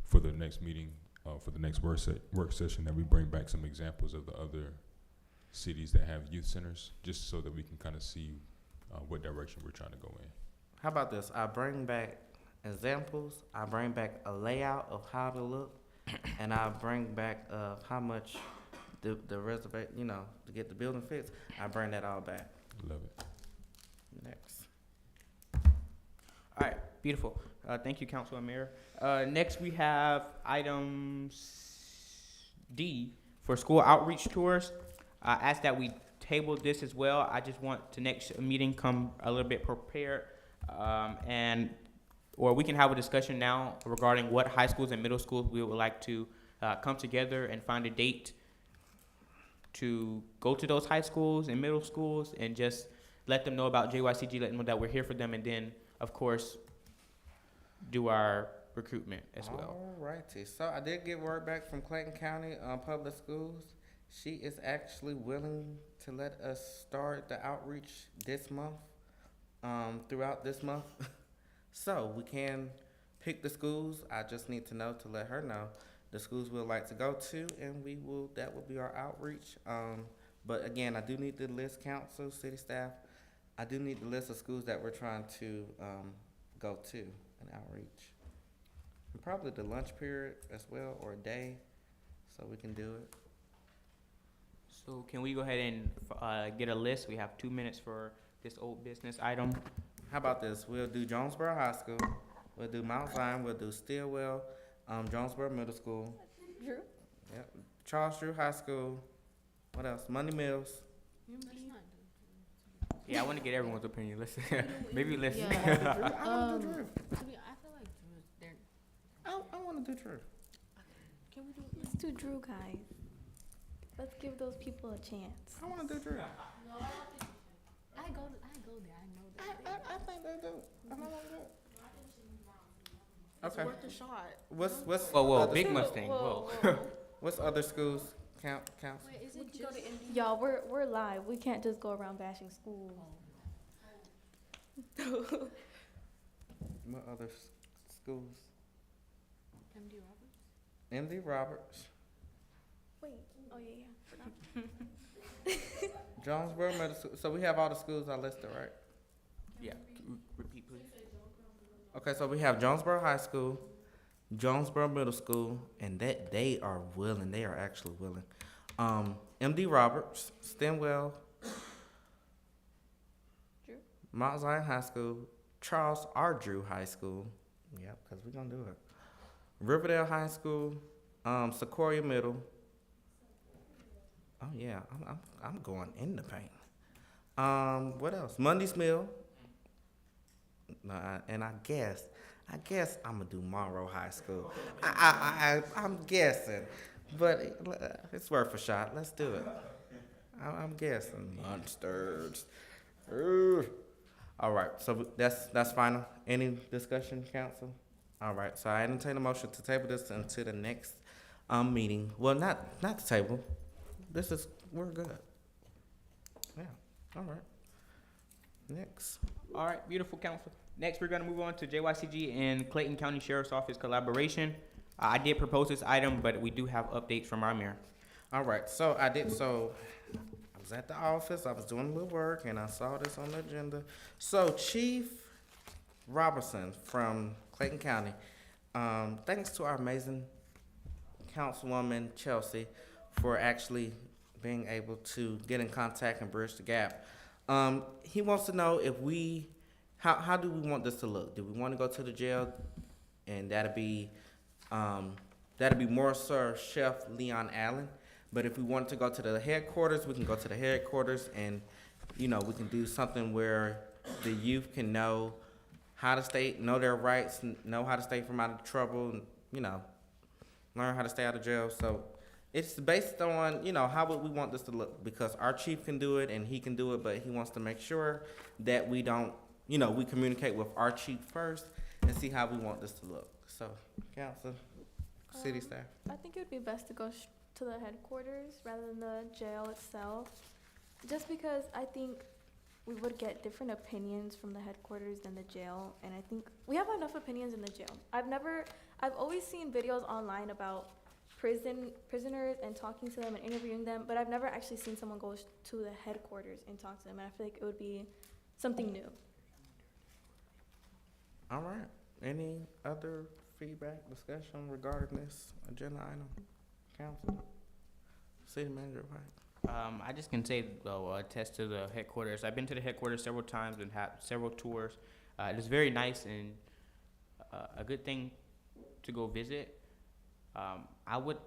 [SPEAKER 4] for the next meeting, for the next work session, that we bring back some examples of the other cities that have youth centers, just so that we can kind of see what direction we're trying to go in.
[SPEAKER 1] How about this? I bring back examples. I bring back a layout of how to look, and I bring back of how much the reservation, to get the building fixed. I bring that all back.
[SPEAKER 4] Love it.
[SPEAKER 1] Next.
[SPEAKER 2] all right, beautiful. Thank you, Council and Mayor. Next, we have item D for school outreach tours. I ask that we table this as well. I just want to next meeting come a little bit prepared, or we can have a discussion now regarding what high schools and middle schools we would like to come together and find a date to go to those high schools and middle schools and just let them know about JYCG, let them know that we're here for them, and then, of course, do our recruitment as well.
[SPEAKER 1] All righty. So I did get word back from Clayton County Public Schools. She is actually willing to let us start the outreach this month, throughout this month. So we can pick the schools. I just need to know to let her know the schools we'd like to go to, and that will be our outreach. But again, I do need the list, council, city staff. I do need the list of schools that we're trying to go to an outreach. And probably the lunch period as well, or a day, so we can do it.
[SPEAKER 2] So can we go ahead and get a list? We have 2 minutes for this old business item.
[SPEAKER 1] How about this? We'll do Jonesboro High School. We'll do Mount Zion. We'll do Stillwell, Jonesboro Middle School.
[SPEAKER 9] Drew?
[SPEAKER 1] Yep. Charles Drew High School. What else? Money Mills.
[SPEAKER 2] Yeah, I want to get everyone's opinion. Let's maybe let's.
[SPEAKER 3] Yeah.
[SPEAKER 1] I want to do Drew.
[SPEAKER 3] I feel like Drew is there.
[SPEAKER 1] I want to do Drew.
[SPEAKER 3] Can we do?
[SPEAKER 9] Let's do Drew, guys. Let's give those people a chance.
[SPEAKER 1] I want to do Drew.
[SPEAKER 3] I go there. I know that.
[SPEAKER 1] I think they do. I don't want to do it.
[SPEAKER 10] It's
[SPEAKER 1] Okay.
[SPEAKER 10] worth a shot.
[SPEAKER 1] What's
[SPEAKER 2] Whoa,
[SPEAKER 1] other
[SPEAKER 2] big
[SPEAKER 1] schools?
[SPEAKER 2] Mustang. Whoa.
[SPEAKER 1] What's other schools? Council.
[SPEAKER 3] Wait, is
[SPEAKER 10] We
[SPEAKER 3] it
[SPEAKER 10] can go
[SPEAKER 3] just?
[SPEAKER 10] to Indy.
[SPEAKER 9] Y'all, we're live. We can't just go around bashing schools.
[SPEAKER 1] What other schools?
[SPEAKER 3] MD Roberts.
[SPEAKER 1] MD Roberts.
[SPEAKER 9] Wait. Oh yeah.
[SPEAKER 1] Jonesboro Middle School. So we have all the schools I listed, right?
[SPEAKER 2] Yeah. Repeat, please.
[SPEAKER 1] Okay, so we have Jonesboro High School, Jonesboro Middle School, and that they are willing. They are actually willing. MD Roberts, Stemwell,
[SPEAKER 9] Drew?
[SPEAKER 1] Mount Zion High School, Charles R. Drew High School. Yep, because we're going to do it. Riverdale High School, Sequoia Middle, Oh yeah, I'm going in the paint. What else? Monday's meal. And I guess I'm gonna do Monroe High School. I'm guessing, but it's worth a shot. Let's do it. I'm guessing monsters. Ugh. All right, so that's final. Any discussion, council? All right, so I entertain a motion to table this until the next meeting. Well, not the table. We're good. Yeah. All right. Next.
[SPEAKER 2] All right, beautiful council. Next, we're gonna move on to JYCG and Clayton County Sheriff's Office collaboration. I did propose this item, but we do have updates from our mayor.
[SPEAKER 1] All right, so I was at the office, I was doing a little work, and I saw this on the agenda. So Chief Robertson from Clayton County, thanks to our amazing Councilwoman Chelsea for actually being able to get in contact and bridge the gap. He wants to know if how do we want this to look? Do we want to go to the jail, and that'd be more Sir Chef Leon Allen. But if we want to go to the headquarters, we can go to the headquarters, and we can do something where the youth can know how to know their rights, know how to stay from out of trouble, learn how to stay out of jail. So it's based on, how would we want this to look? Because our chief can do it and he can do it, but he wants to make sure that we don't, we communicate with our chief first and see how we want this to look. So, council, city staff.
[SPEAKER 9] I think it would be best to go to the headquarters rather than the jail itself, just because I think we would get different opinions from the headquarters than the jail, and I think we have enough opinions in the jail. I've always seen videos online about prisoners and talking to them and interviewing them, but I've never actually seen someone go to the headquarters and talk to them, and I feel like it would be something new.
[SPEAKER 1] All right. Any other feedback, discussion regarding this agenda item? Council? City manager, right?
[SPEAKER 2] I just can say, though, attest to the headquarters. I've been to the headquarters several times and had several tours. It is very nice and a good thing to go visit. I would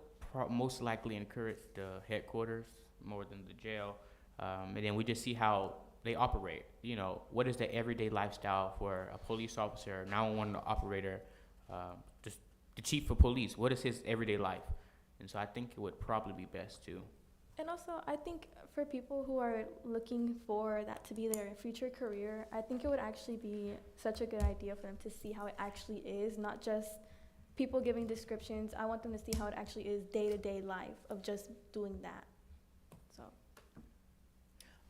[SPEAKER 2] most likely encourage the headquarters more than the jail, and then we just see how they operate. What is the everyday lifestyle for a police officer, 911 operator, just the chief of police? What is his everyday life? And so I think it would probably be best to.
[SPEAKER 9] And also, I think for people who are looking for that to be their future career, I think it would actually be such a good idea for them to see how it actually is, not just people giving descriptions. I want them to see how it actually is day-to-day life of just doing that. So.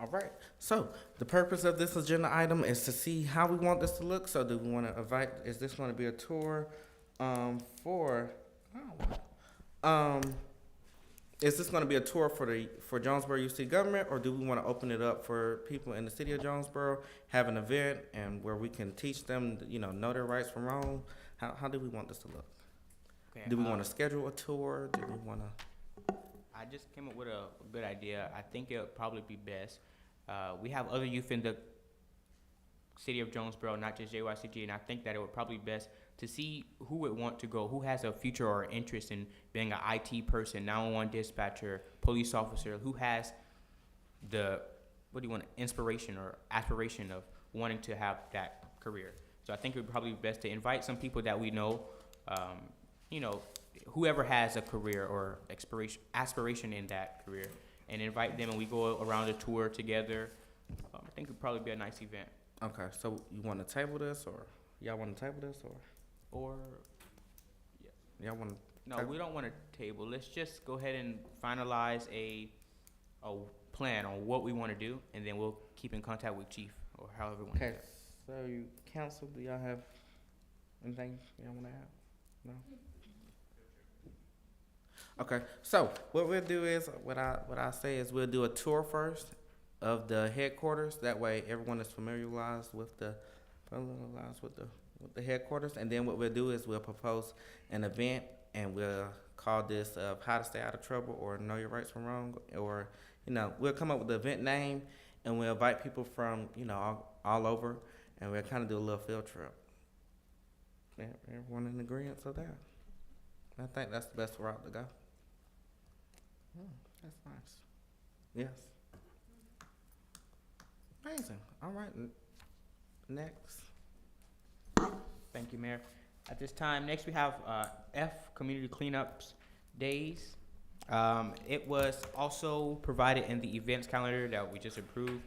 [SPEAKER 1] All right. So the purpose of this agenda item is to see how we want this to look. So do we want to invite, is this going to be a tour is this going to be a tour for Jonesboro UC government, or do we want to open it up for people in the city of Jonesboro, have an event and where we can teach them, know their rights from wrong? How do we want this to look?
[SPEAKER 2] Okay,
[SPEAKER 1] Do we want to schedule a tour? Do we want to?
[SPEAKER 2] I just came up with a good idea. I think it would probably be best. We have other youth in the city of Jonesboro, not just JYCG, and I think that it would probably be best to see who would want to go, who has a future or interest in being an IT person, 911 dispatcher, police officer, who has the, inspiration or aspiration of wanting to have that career. So I think it would probably be best to invite some people that we know, whoever has a career or aspiration in that career, and invite them, and we go around the tour together. I think it would probably be a nice event.
[SPEAKER 1] Okay, so you want to table this, or y'all want to table this,
[SPEAKER 2] Or,
[SPEAKER 1] y'all want to?
[SPEAKER 2] no, we don't want to table. Let's just go ahead and finalize a plan on what we want to do, and then we'll keep in contact with Chief or however we want to do
[SPEAKER 1] Okay,
[SPEAKER 2] that.
[SPEAKER 1] so you council, do y'all have anything y'all want to add? No? Okay, so what we'll do is, what I say is we'll do a tour first of the headquarters. That way everyone is familiarized with the headquarters. And then what we'll do is we'll propose an event, and we'll call this How to Stay Out of Trouble, or Know Your Rights from Wrong, or, we'll come up with the event name, and we'll invite people from, all over, and we'll kind of do a little field trip. Everyone in agreement of that? I think that's the best route to go. That's nice. Yes. Amazing. All right. Next.
[SPEAKER 2] Thank you, Mayor. At this time, next we have F, Community Cleanups Days. It was also provided in the events calendar that we just approved.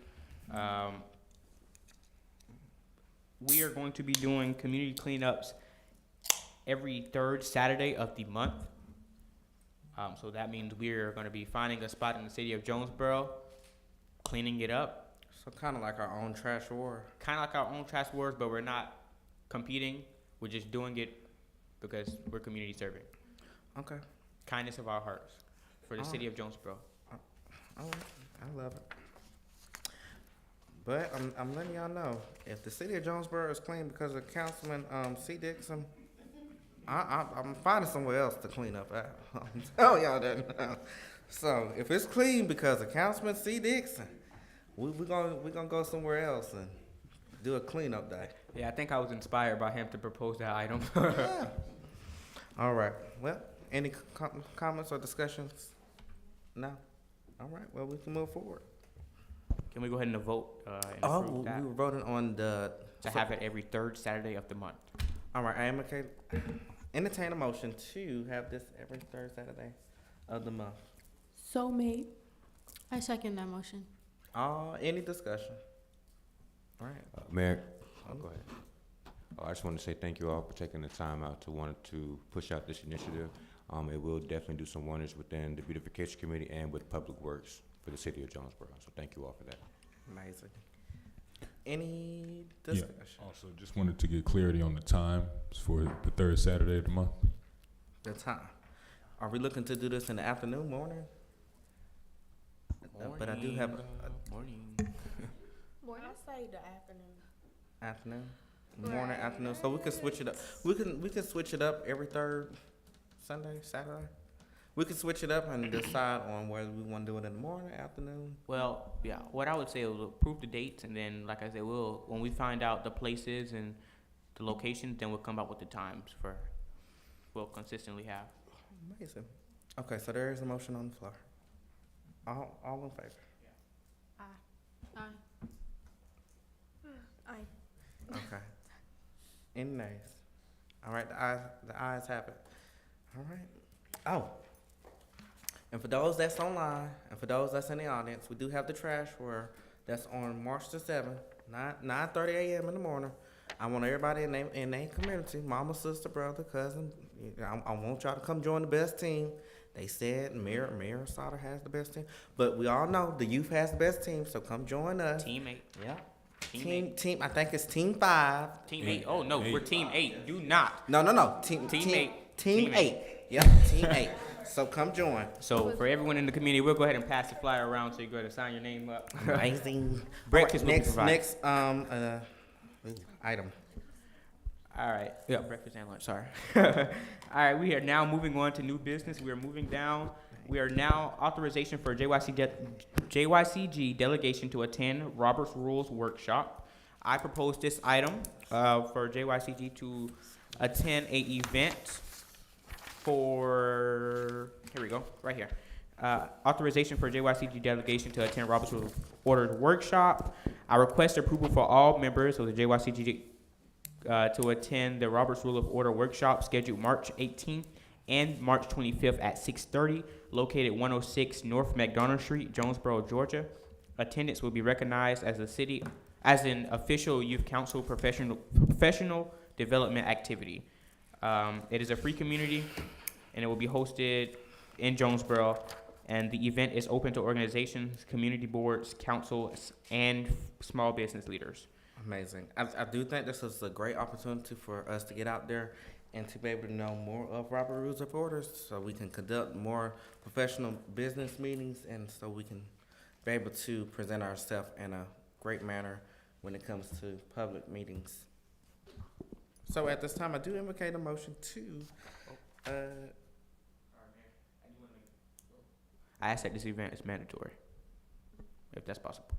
[SPEAKER 2] We are going to be doing community cleanups every third Saturday of the month. So that means we're going to be finding a spot in the city of Jonesboro, cleaning it up.
[SPEAKER 1] So kind of like our own trash war.
[SPEAKER 2] Kind of like our own trash wars, but we're not competing. We're just doing it because we're community serving.
[SPEAKER 1] Okay.
[SPEAKER 2] Kindness of our hearts for the
[SPEAKER 1] All
[SPEAKER 2] city of Jonesboro.
[SPEAKER 1] All right. I love it. But I'm letting y'all know, if the city of Jonesboro is clean because of Councilman C. Dixon, I'm finding somewhere else to clean up at. I'm telling y'all that. So if it's clean because of Councilman C. Dixon, we're gonna go somewhere else and do a cleanup day.
[SPEAKER 2] Yeah, I think I was inspired by him to propose that item.
[SPEAKER 1] Yeah. All right. Well, any comments or discussions? No. All right. Well, we can move forward.
[SPEAKER 2] Can we go ahead and vote and approve that?
[SPEAKER 1] We were voting on the
[SPEAKER 2] To have it every third Saturday of the month.
[SPEAKER 1] All right. I am okay. Entertain a motion to have this every third Saturday of the month.
[SPEAKER 5] So made.
[SPEAKER 3] I second that motion.
[SPEAKER 1] Any discussion? All right.
[SPEAKER 12] Mayor, go ahead. I just want to say thank you all for taking the time out to want to push out this initiative. It will definitely do some wonders within the beautification committee and with public works for the city of Jonesboro. So thank you all for that.
[SPEAKER 1] Amazing. Any discussion?
[SPEAKER 4] Yeah. Also, just wanted to get clarity on the time for the third Saturday of the month.
[SPEAKER 1] The time. Are we looking to do this in the afternoon, morning? But I do have
[SPEAKER 2] morning.
[SPEAKER 5] I say the afternoon.
[SPEAKER 1] afternoon, morning, afternoon. So we can switch it up. We can switch it up every third Sunday, Saturday. We can switch it up and decide on whether we want to do it in the morning, afternoon.
[SPEAKER 2] Well, yeah, what I would say is we'll approve the dates, and then, like I said, when we find out the places and the locations, then we'll come up with the times we'll consistently have.
[SPEAKER 1] Amazing. Okay, so there is a motion on the floor. All in favor?
[SPEAKER 3] Aye.
[SPEAKER 9] Aye.
[SPEAKER 1] Okay. Any nays? All right, the ayes have it. All right. Oh. And for those that's online, and for those that's in the audience, we do have the trash where that's on March the 7th, 9:30 a.m. in the morning. I want everybody in their community, mama, sister, brother, cousin. I want y'all to come join the best team. They said Mayor Sauter has the best team, but we all know the youth has the best team. So come join us.
[SPEAKER 2] Team 8.
[SPEAKER 1] Yeah.
[SPEAKER 2] Team
[SPEAKER 1] Team. I think it's Team 5.
[SPEAKER 2] Team 8. Oh, no, we're Team 8. Do not.
[SPEAKER 1] No. Team
[SPEAKER 2] 8.
[SPEAKER 1] Team 8. Yep. Team 8. So come join.
[SPEAKER 2] So for everyone in the community, we'll go ahead and pass the flyer around so you go ahead and sign your name up.
[SPEAKER 1] Amazing.
[SPEAKER 2] Breakfast will be provided.
[SPEAKER 1] Next item.
[SPEAKER 2] All right. Yeah, breakfast and lunch. Sorry. All right. We are now moving on to new business. We are moving down. We are now authorization for JYCG delegation to attend Robert's Rules workshop. I propose this item for JYCG to attend a event for. Here we go. Right here. Authorization for JYCG delegation to attend Robert's Rules Orders workshop. I request approval for all members of the JYCG to attend the Robert's Rule of Order workshop scheduled March 18th and March 25th at 6:30, located 106 North McDonald Street, Jonesboro, Georgia. Attendance will be recognized as an official youth council professional development activity. It is a free community, and it will be hosted in Jonesboro. And the event is open to organizations, community boards, councils, and small business leaders.
[SPEAKER 1] Amazing. I do think this is a great opportunity for us to get out there and to be able to know more of Robert Rules of Orders so we can conduct more professional business meetings and so we can be able to present ourselves in a great manner when it comes to public meetings. So at this time, I do indicate a motion to,
[SPEAKER 2] I ask that this event is mandatory, if that's possible.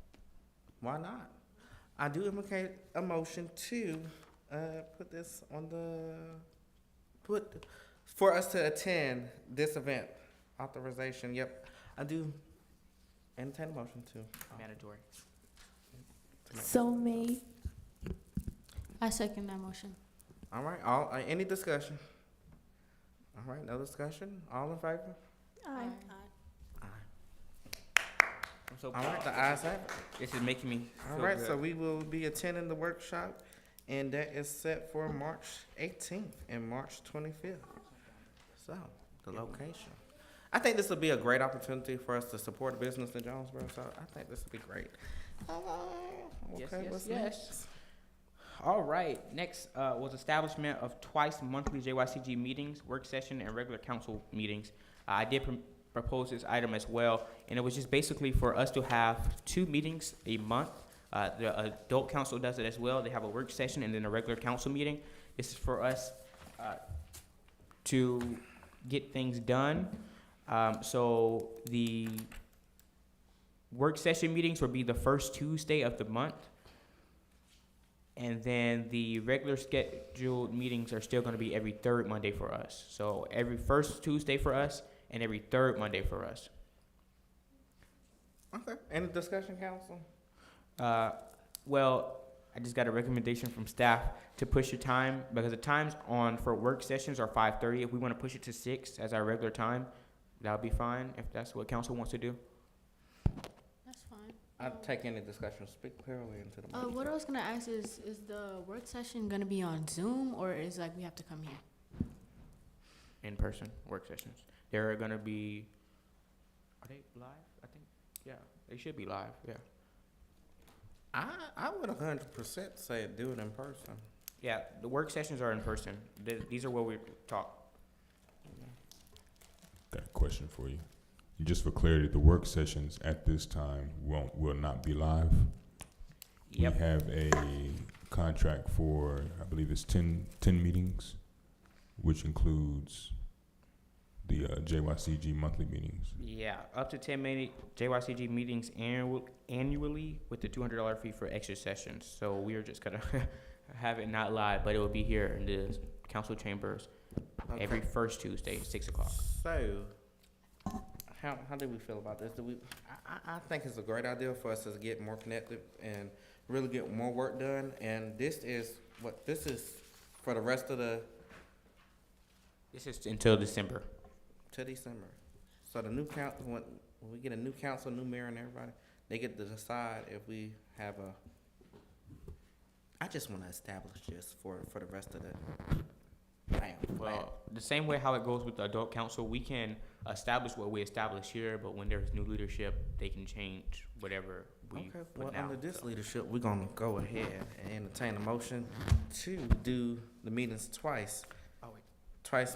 [SPEAKER 1] why not? I do indicate a motion to put this on for us to attend this event. Authorization, yep. I do Entertain a motion to.
[SPEAKER 2] Mandatory.
[SPEAKER 1] to make-
[SPEAKER 9] So made.
[SPEAKER 3] I second that motion.
[SPEAKER 1] All right, any discussion? All right, no discussion, all in favor?
[SPEAKER 9] Aye.
[SPEAKER 1] Aye.
[SPEAKER 2] I'm so
[SPEAKER 1] All right,
[SPEAKER 2] proud.
[SPEAKER 1] the ayes have it.
[SPEAKER 2] This is making me
[SPEAKER 1] All
[SPEAKER 2] feel
[SPEAKER 1] right,
[SPEAKER 2] good.
[SPEAKER 1] so we will be attending the workshop, and that is set for March 18th and March 25th. So, the location. I think this will be a great opportunity for us to support business in Jonesboro, so I think this will be great.
[SPEAKER 2] Yes,
[SPEAKER 1] Okay,
[SPEAKER 2] yes,
[SPEAKER 1] what's
[SPEAKER 2] yes.
[SPEAKER 1] next?
[SPEAKER 2] All right, next was establishment of twice monthly JYCG meetings, work session, and regular council meetings. I did propose this item as well, and it was just basically for us to have 2 meetings a month. The adult council does it as well. They have a work session and then a regular council meeting. This is for us to get things done. So the work session meetings will be the first Tuesday of the month. And then the regular scheduled meetings are still going to be every 3rd Monday for us. So every first Tuesday for us and every 3rd Monday for us.
[SPEAKER 1] Okay, any discussion, council?
[SPEAKER 2] Well, I just got a recommendation from staff to push the time because the times on for work sessions are 5:30. If we want to push it to 6 as our regular time, that would be fine if that's what council wants to do.
[SPEAKER 3] That's fine.
[SPEAKER 1] I'll take any discussion, speak clearly into the mic.
[SPEAKER 3] What I was gonna ask is the work session gonna be on Zoom or is like we have to come here?
[SPEAKER 2] In-person work sessions. They're going to be, are they live? I think, yeah, they should be live, yeah.
[SPEAKER 1] I would 100% say do it in person.
[SPEAKER 2] Yeah, the work sessions are in person. These are where we talk.
[SPEAKER 4] Got a question for you. And just for clarity, the work sessions at this time will not be live.
[SPEAKER 2] Yep.
[SPEAKER 4] We have a contract for, I believe it's 10 meetings, which includes the JYCG monthly meetings.
[SPEAKER 2] Yeah, up to 10 JYCG meetings annually with the $200 fee for extra sessions. So we are just gonna have it not live, but it will be here in the council chambers every first Tuesday, 6 o'clock.
[SPEAKER 1] So, how do we feel about this? I think it's a great idea for us to get more connected and really get more work done. And this is for the rest of
[SPEAKER 2] This is until December.
[SPEAKER 1] to December. So the new council, when we get a new council, new mayor and everybody, they get to decide if we have I just want to establish this for the rest of the plan.
[SPEAKER 2] Well, the same way how it goes with the adult council, we can establish what we establish here, but when there's new leadership, they can change whatever we
[SPEAKER 1] Okay,
[SPEAKER 2] put
[SPEAKER 1] well,
[SPEAKER 2] now.
[SPEAKER 1] under this leadership, we're gonna go ahead and entertain a motion to do the meetings twice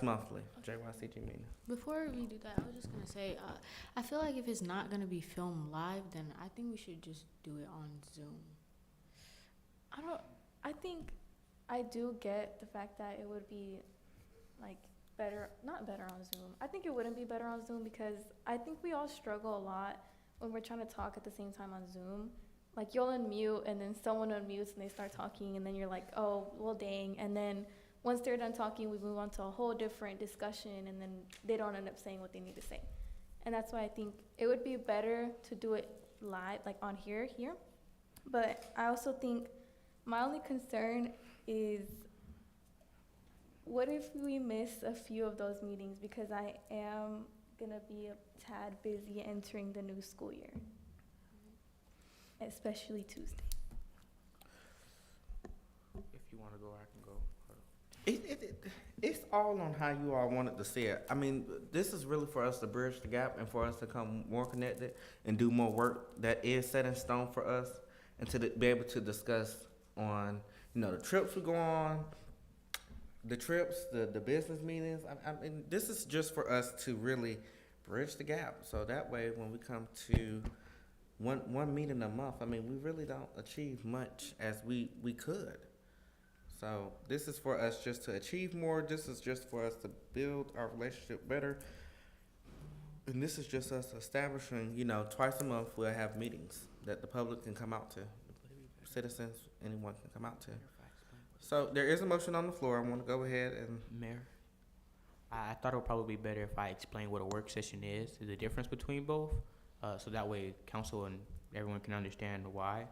[SPEAKER 1] monthly, JYCG meeting.
[SPEAKER 3] Before we do that, I was just gonna say, I feel like if it's not gonna be filmed live, then I think we should just do it on Zoom.
[SPEAKER 9] I think I do get the fact that it would be like not better on Zoom. I think it wouldn't be better on Zoom because I think we all struggle a lot when we're trying to talk at the same time on Zoom. Like you'll unmute and then someone unmutes and they start talking and then you're like, oh, well, dang. And then once they're done talking, we move on to a whole different discussion and then they don't end up saying what they need to say. And that's why I think it would be better to do it live, like on here. But I also think my only concern is what if we miss a few of those meetings because I am going to be a tad busy entering the new school year, especially Tuesday.
[SPEAKER 2] If you want to go, I can go.
[SPEAKER 1] It's all on how you all wanted to see it. I mean, this is really for us to bridge the gap and for us to come more connected and do more work that is set in stone for us and to be able to discuss on, the trips we go on, the trips, the business meetings. I mean, this is just for us to really bridge the gap. So that way, when we come to one meeting a month, I mean, we really don't achieve much as we could. So this is for us just to achieve more. This is just for us to build our relationship better. And this is just us establishing, twice a month we'll have meetings that the public can come out to. Citizens, anyone can come out to. So there is a motion on the floor. I want to go ahead and...
[SPEAKER 2] Mayor, I thought it would probably be better if I explain what a work session is, the difference between both. so that way council and everyone can understand why.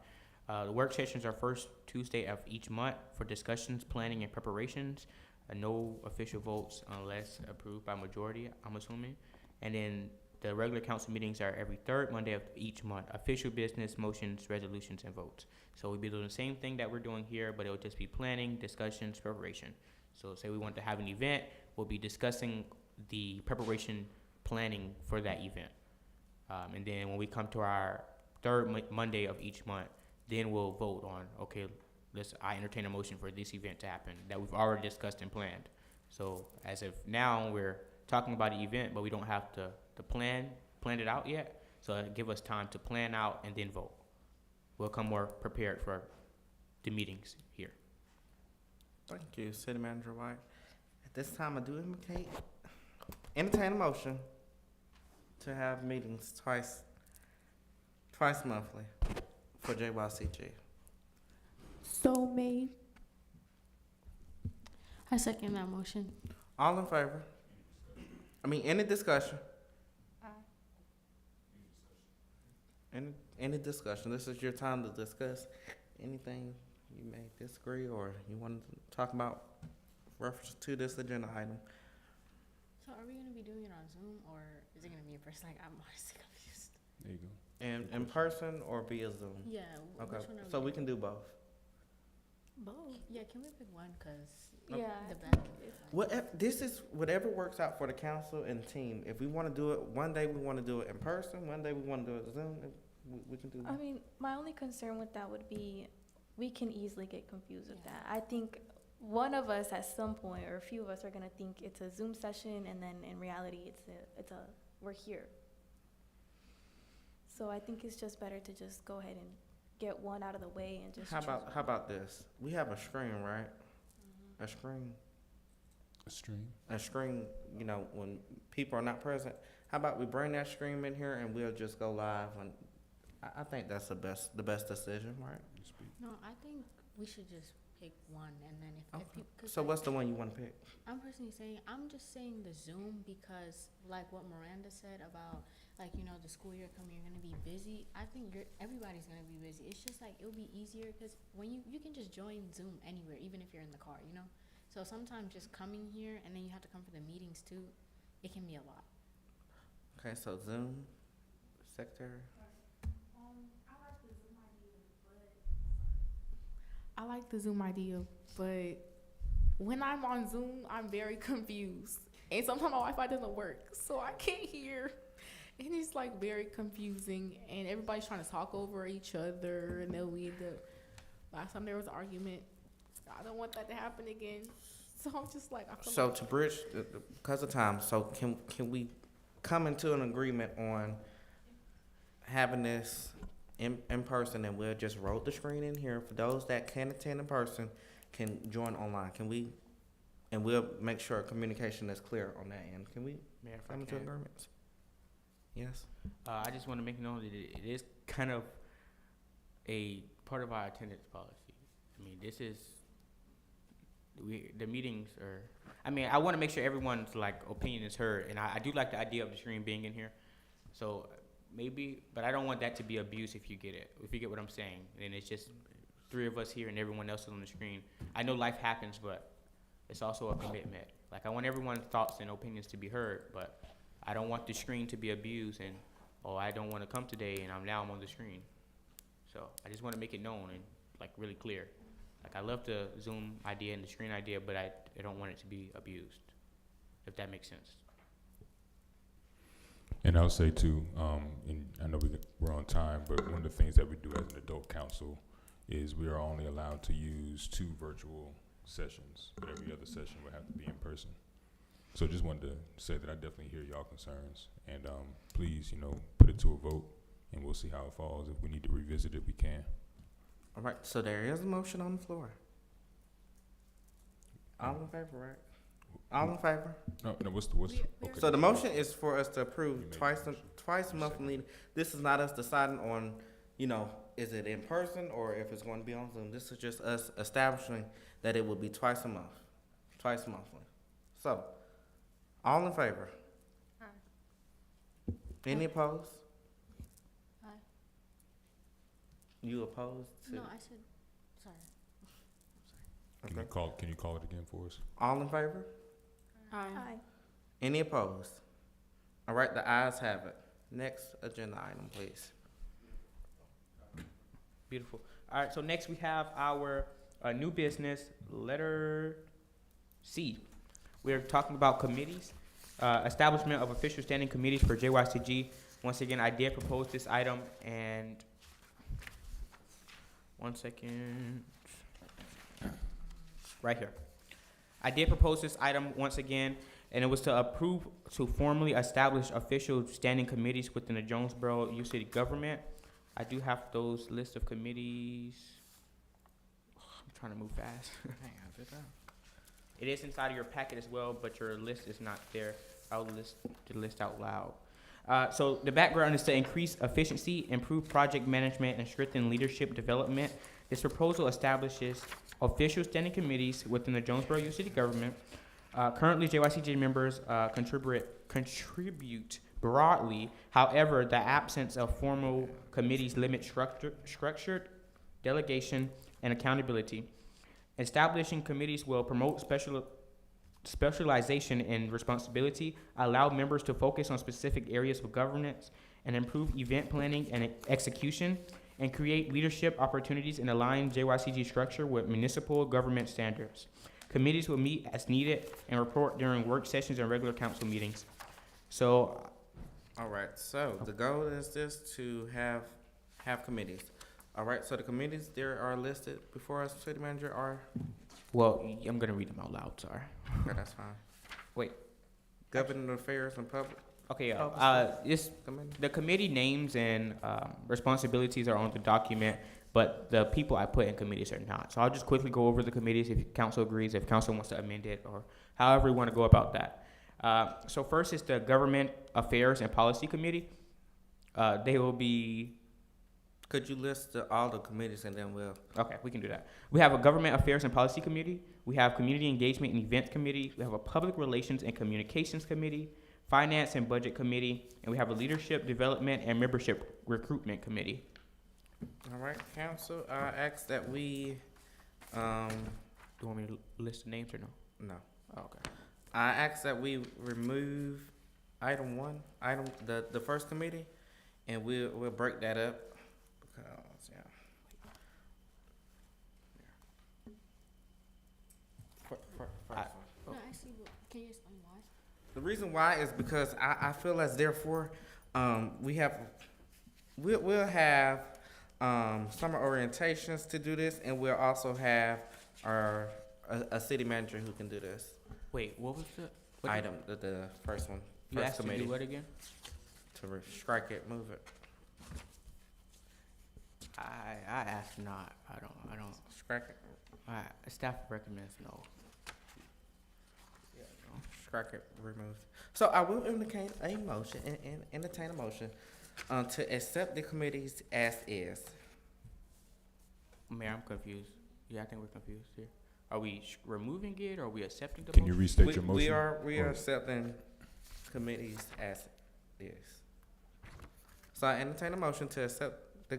[SPEAKER 2] The work sessions are first Tuesday of each month for discussions, planning, and preparations. No official votes unless approved by majority, I'm assuming. And then the regular council meetings are every third Monday of each month. Official business, motions, resolutions, and votes. So we'll be doing the same thing that we're doing here, but it'll just be planning, discussions, preparation. So say we want to have an event, we'll be discussing the preparation planning for that event. And then when we come to our third Monday of each month, then we'll vote on, okay, I entertain a motion for this event to happen that we've already discussed and planned. So as of now, we're talking about the event, but we don't have to plan it out yet. So it'll give us time to plan out and then vote. We'll come more prepared for the meetings here.
[SPEAKER 1] Thank you, City Manager White. At this time, I do entertain a motion to have meetings twice monthly for JYCG.
[SPEAKER 9] So made.
[SPEAKER 3] I second that motion.
[SPEAKER 1] All in favor? Any discussion? Any discussion? This is your time to discuss anything you may disagree or you want to talk about reference to this agenda item.
[SPEAKER 3] So are we gonna be doing it on Zoom or is it gonna be in person? Like, I'm honestly confused.
[SPEAKER 4] There you go.
[SPEAKER 1] And in person or via Zoom?
[SPEAKER 3] Yeah.
[SPEAKER 1] Okay,
[SPEAKER 3] Which one are
[SPEAKER 1] so we can do both.
[SPEAKER 3] both. Yeah, can we pick one? Cause
[SPEAKER 9] Yeah.
[SPEAKER 3] the back is
[SPEAKER 1] This is whatever works out for the council and team. If we want to do it one day, we want to do it in person. One day we want to do it Zoom. We can do.
[SPEAKER 9] I mean, my only concern with that would be we can easily get confused with that. I think one of us at some point, or a few of us, are gonna think it's a Zoom session, and then in reality, we're here. So I think it's just better to just go ahead and get one out of the way and just.
[SPEAKER 1] How about this? We have a screen, right? A screen.
[SPEAKER 4] A stream.
[SPEAKER 1] A screen. You know, when people are not present. How about we bring that screen in here and we'll just go live? And I think that's the best decision, right?
[SPEAKER 3] No, I think we should just pick one, and then if people.
[SPEAKER 1] So what's the one you want to pick?
[SPEAKER 3] I'm just saying the Zoom because, like what Miranda said about, like, you know, the school year coming, you're gonna be busy. I think everybody's gonna be busy. It's just like it'll be easier because when you can just join Zoom anywhere, even if you're in the car, you know. So sometimes just coming here and then you have to come for the meetings too, it can be a lot.
[SPEAKER 1] Okay, so Zoom, Secretary.
[SPEAKER 13] I like the Zoom idea, but when I'm on Zoom, I'm very confused. And sometimes my Wi-Fi doesn't work, so I can't hear. And it's like very confusing, and everybody's trying to talk over each other, and they'll lead last time there was an argument. I don't want that to happen again. So I'm just like, I feel
[SPEAKER 1] So
[SPEAKER 13] like
[SPEAKER 1] to bridge, because of time, so can we come into an agreement on having this in person, and we'll just roll the screen in here for those that can't attend in person can join online. Can we? And we'll make sure communication is clear on that end. Can we
[SPEAKER 2] Mayor, if I
[SPEAKER 1] come into
[SPEAKER 2] can.
[SPEAKER 1] agreements? Yes.
[SPEAKER 2] I just want to make known that it is kind of a part of our attendance policy. I mean, this is the meetings are. I mean, I want to make sure everyone's like opinion is heard, and I do like the idea of the screen being in here. So maybe, but I don't want that to be abuse if you get it. If you get what I'm saying, and it's just 3 of us here and everyone else is on the screen. I know life happens, but it's also a commitment. Like, I want everyone's thoughts and opinions to be heard, but I don't want the screen to be abused and, oh, I don't want to come today and I'm on the screen. So I just want to make it known and like really clear. Like, I love the Zoom idea and the screen idea, but I don't want it to be abused, if that makes sense.
[SPEAKER 4] And I'll say too, and I know we're on time, but one of the things that we do as an adult council is we are only allowed to use 2 virtual sessions, but every other session would have to be in person. So just wanted to say that I definitely hear y'all concerns, and please, put it to a vote, and we'll see how it falls. If we need to revisit it, we can.
[SPEAKER 1] All right. So there is a motion on the floor. All in favor, right? All in favor?
[SPEAKER 4] No, what's
[SPEAKER 13] We-
[SPEAKER 4] okay.
[SPEAKER 1] So the motion is for us to
[SPEAKER 4] You
[SPEAKER 1] approve
[SPEAKER 4] made the
[SPEAKER 1] twice
[SPEAKER 4] motion.
[SPEAKER 1] monthly. This is not us deciding on, is it in person or if it's going to be on Zoom. This is just us establishing that it will be twice a month, twice monthly. So, all in favor?
[SPEAKER 9] Aye.
[SPEAKER 1] Any opposed? You opposed to?
[SPEAKER 3] No, I said, sorry.
[SPEAKER 1] Okay.
[SPEAKER 4] Can you call it again for us?
[SPEAKER 1] All in favor?
[SPEAKER 9] Aye.
[SPEAKER 1] Any opposed? All right, the ayes have it. Next agenda item, please.
[SPEAKER 2] Beautiful. All right, so next we have our new business, letter C. We're talking about committees, establishment of official standing committees for JYCG. Once again, I did propose this item, and one second, right here. I did propose this item once again, and it was to approve to formally establish official standing committees within the Jonesboro U City government. I do have those list of committees. I'm trying to move fast. It is inside of your packet as well, but your list is not there. I'll list the list out loud. So the background is to increase efficiency, improve project management, and strengthen leadership development. This proposal establishes official standing committees within the Jonesboro U City government. Currently, JYCG members contribute broadly. However, the absence of formal committees limits structured delegation and accountability. Establishing committees will promote specialization in responsibility, allow members to focus on specific areas of governance, and improve event planning and execution, and create leadership opportunities and align JYCG structure with municipal government standards. Committees will meet as needed and report during work sessions and regular council meetings. So,
[SPEAKER 1] All right, so the goal is this to have committees. All right, so the committees there are listed before us, city manager, are,
[SPEAKER 2] well, I'm gonna read them out loud, sorry.
[SPEAKER 1] okay, that's fine.
[SPEAKER 2] Wait.
[SPEAKER 1] Government affairs and public
[SPEAKER 2] Okay,
[SPEAKER 1] Public committee.
[SPEAKER 2] the committee names and responsibilities are on the document, but the people I put in committees are not. So I'll just quickly go over the committees if council agrees, if council wants to amend it, or however you want to go about that. So first is the Government Affairs and Policy Committee. They will be,
[SPEAKER 1] Could you list all the committees and then we'll,
[SPEAKER 2] okay, we can do that. We have a Government Affairs and Policy Committee. We have Community Engagement and Events Committee. We have a Public Relations and Communications Committee, Finance and Budget Committee, and we have a Leadership Development and Membership Recruitment Committee.
[SPEAKER 1] all right, council, I ask that we,
[SPEAKER 2] Do you want me to list the names or no?
[SPEAKER 1] no.
[SPEAKER 2] Oh, okay.
[SPEAKER 1] I ask that we remove item one, the first committee, and we'll break that up, because, yeah. First one.
[SPEAKER 3] No, actually, can you explain why?
[SPEAKER 1] The reason why is because I feel as therefore, we'll have, summer orientations to do this, and we'll also have a city manager who can do this.
[SPEAKER 2] Wait, what was the what
[SPEAKER 1] Item, the first one.
[SPEAKER 2] You
[SPEAKER 1] First
[SPEAKER 2] asked to
[SPEAKER 1] committee.
[SPEAKER 2] do what again?
[SPEAKER 1] To strike it, move it.
[SPEAKER 2] I asked not. I don't.
[SPEAKER 1] Strike it.
[SPEAKER 2] Staff recommends no.
[SPEAKER 1] Yeah, no. Strike it, remove. So I will entertain a motion, entertain a motion, to accept the committees as is.
[SPEAKER 2] Mayor, I'm confused. Yeah, I think we're confused here. Are we removing it, or are we accepting the
[SPEAKER 4] Can you
[SPEAKER 2] motion?
[SPEAKER 4] restate your motion?
[SPEAKER 1] We are
[SPEAKER 4] Or-
[SPEAKER 1] accepting committees as is. So I entertain a motion to accept the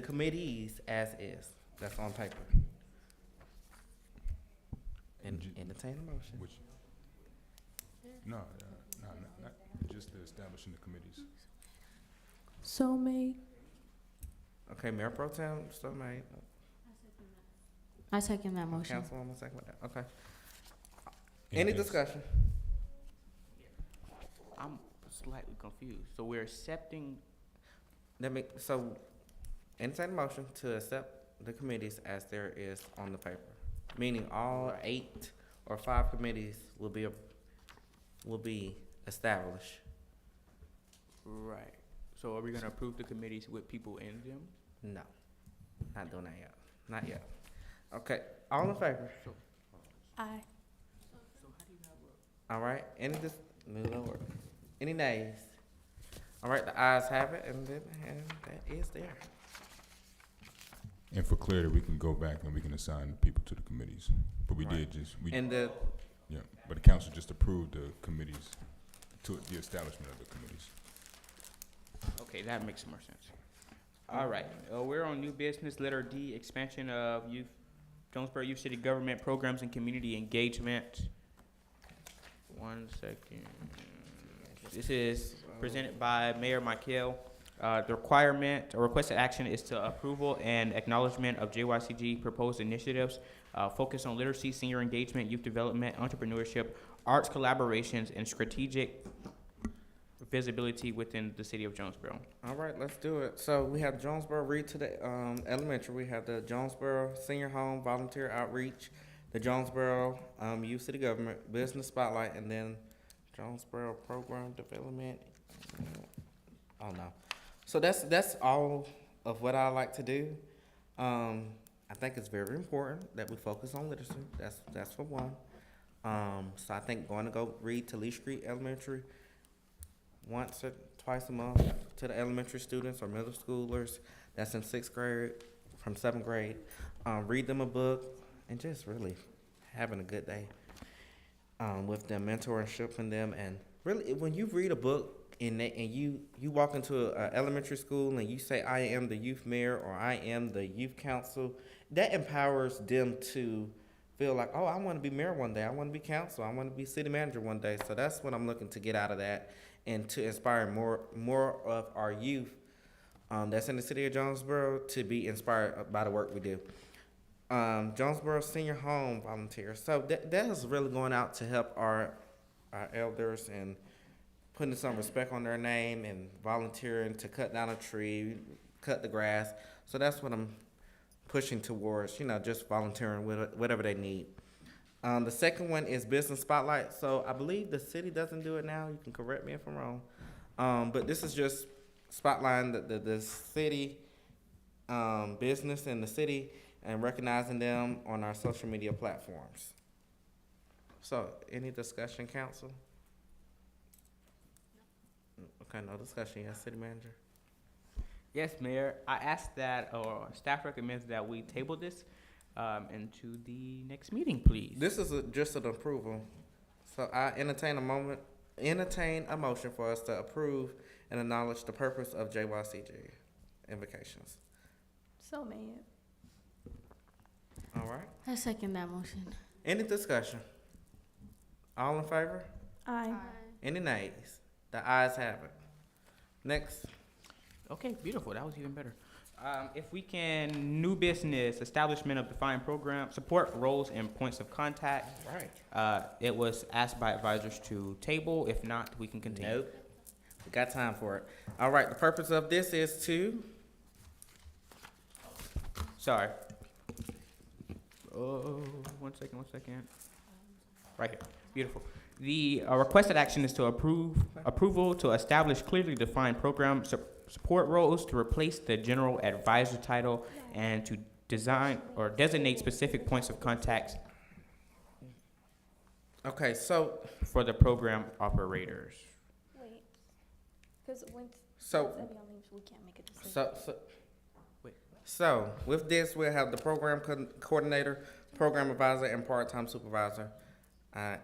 [SPEAKER 1] committees as is. That's on paper. Entertain a motion.
[SPEAKER 4] Which? No, not just the establishing the committees.
[SPEAKER 9] So made.
[SPEAKER 1] Okay, Mayor Pro Tem, so made.
[SPEAKER 3] I second that motion.
[SPEAKER 1] Councilwoman second that. Okay. Any
[SPEAKER 4] Anything-
[SPEAKER 1] discussion?
[SPEAKER 2] I'm slightly confused. So we're accepting.
[SPEAKER 1] So entertain a motion to accept the committees as there is on the paper, meaning all 8 or 5 committees will be established.
[SPEAKER 2] Right. So are we gonna approve the committees with people in them?
[SPEAKER 1] No, not doing that yet. Not yet. Okay, all in favor?
[SPEAKER 9] Aye.
[SPEAKER 1] All right, any nays? All right, the ayes have it, and that is there.
[SPEAKER 4] And for clarity, we can go back and we can assign people to the committees. But we
[SPEAKER 1] Right.
[SPEAKER 4] did
[SPEAKER 1] And the,
[SPEAKER 4] yeah, but the council just approved the committees, to the establishment of the committees.
[SPEAKER 2] Okay, that makes more sense. All right, we're on new business, letter D, expansion of Jonesboro Youth City Government Programs and Community Engagement. 1 second. This is presented by Mayor Michael. The requested action is to approval and acknowledgement of JYCG proposed initiatives, focus on literacy, senior engagement, youth development, entrepreneurship, arts collaborations, and strategic visibility within the city of Jonesboro.
[SPEAKER 1] All right, let's do it. So we have Jonesboro Read to the elementary. We have the Jonesboro Senior Home Volunteer Outreach, the Jonesboro Youth City Government Business Spotlight, and then Jonesboro Program Development. Oh no. So that's all of what I like to do. I think it's very important that we focus on literacy. That's for one. So I think going to go read to Lee Street Elementary once or twice a month to the elementary students or middle schoolers that's in 6th grade, from 7th grade. Read them a book and just really having a good day with them, mentorship them. And really, when you read a book and you walk into an elementary school and you say, I am the youth mayor or I am the youth council, that empowers them to feel like, oh, I want to be mayor one day. I want to be council. I want to be city manager one day. So that's what I'm looking to get out of that, and to inspire more of our youth that's in the city of Jonesboro to be inspired by the work we do. Jonesboro Senior Home Volunteers. So that is really going out to help our elders and putting some respect on their name and volunteering to cut down a tree, cut the grass. So that's what I'm pushing towards, just volunteering with whatever they need. The second one is Business Spotlight. So I believe the city doesn't do it now. You can correct me if I'm wrong. But this is just spotlighting the city, business in the city, and recognizing them on our social media platforms. So any discussion, council? Okay, no discussion. Yes, city manager.
[SPEAKER 2] Yes, Mayor. I asked that, or staff recommends that we table this into the next meeting, please.
[SPEAKER 1] This is just an approval. So I entertain a motion for us to approve and acknowledge the purpose of JYCG invocations.
[SPEAKER 9] So made.
[SPEAKER 1] All right.
[SPEAKER 3] I second that motion.
[SPEAKER 1] Any discussion? All in favor?
[SPEAKER 9] Aye.
[SPEAKER 1] Any nays? The ayes have it. Next.
[SPEAKER 2] Okay, beautiful. That was even better. If we can, new business, establishment of defined program, support roles and points of contact.
[SPEAKER 1] Right.
[SPEAKER 2] It was asked by advisors to table. If not, we can continue.
[SPEAKER 1] Nope. We got time for it. All right. The purpose of this is to.
[SPEAKER 2] Sorry. Oh, 1 second. Right here. Beautiful. The requested action is to approval to establish clearly defined program support roles to replace the general advisor title and to design or designate specific points of contact.
[SPEAKER 1] Okay, so
[SPEAKER 2] for the program operators.
[SPEAKER 9] Wait, because once
[SPEAKER 1] So-
[SPEAKER 9] Evie leaves, we can't make a decision.
[SPEAKER 1] So with this, we'll have the program coordinator, program advisor, and part-time supervisor.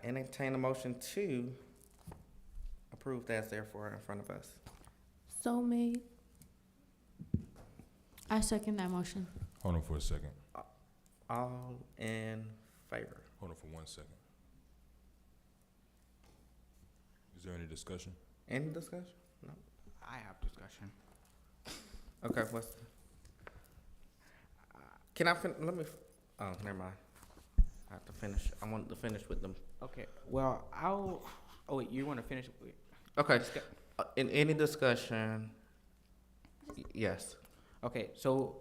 [SPEAKER 1] Entertain a motion to approve that's therefore in front of us.
[SPEAKER 13] So made.
[SPEAKER 3] I second that motion.
[SPEAKER 4] Hold on for a second.
[SPEAKER 1] All in favor?
[SPEAKER 4] Hold on for 1 second. Is there any discussion?
[SPEAKER 1] Any discussion? No.
[SPEAKER 2] I have discussion.
[SPEAKER 1] Okay, can I let me, oh, never mind. I have to finish. I wanted to finish with them.
[SPEAKER 2] Okay. Well, oh wait, you want to finish? Wait.
[SPEAKER 1] Okay. In any discussion, yes.
[SPEAKER 2] Okay, so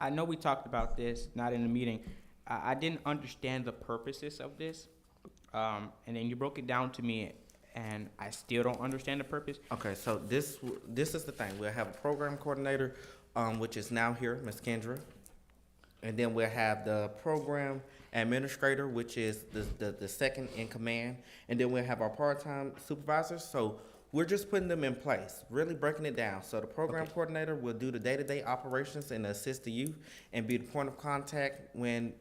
[SPEAKER 2] I know we talked about this, not in the meeting. I didn't understand the purposes of this, and then you broke it down to me, and I still don't understand the purpose.
[SPEAKER 1] Okay, so this is the thing. We'll have a program coordinator, which is now here, Ms. Kendra. And then we'll have the program administrator, which is the second in command. And then we'll have our part-time supervisors. So we're just putting them in place, really breaking it down. So the program coordinator will do the day-to-day operations and assist the youth and be the point of contact when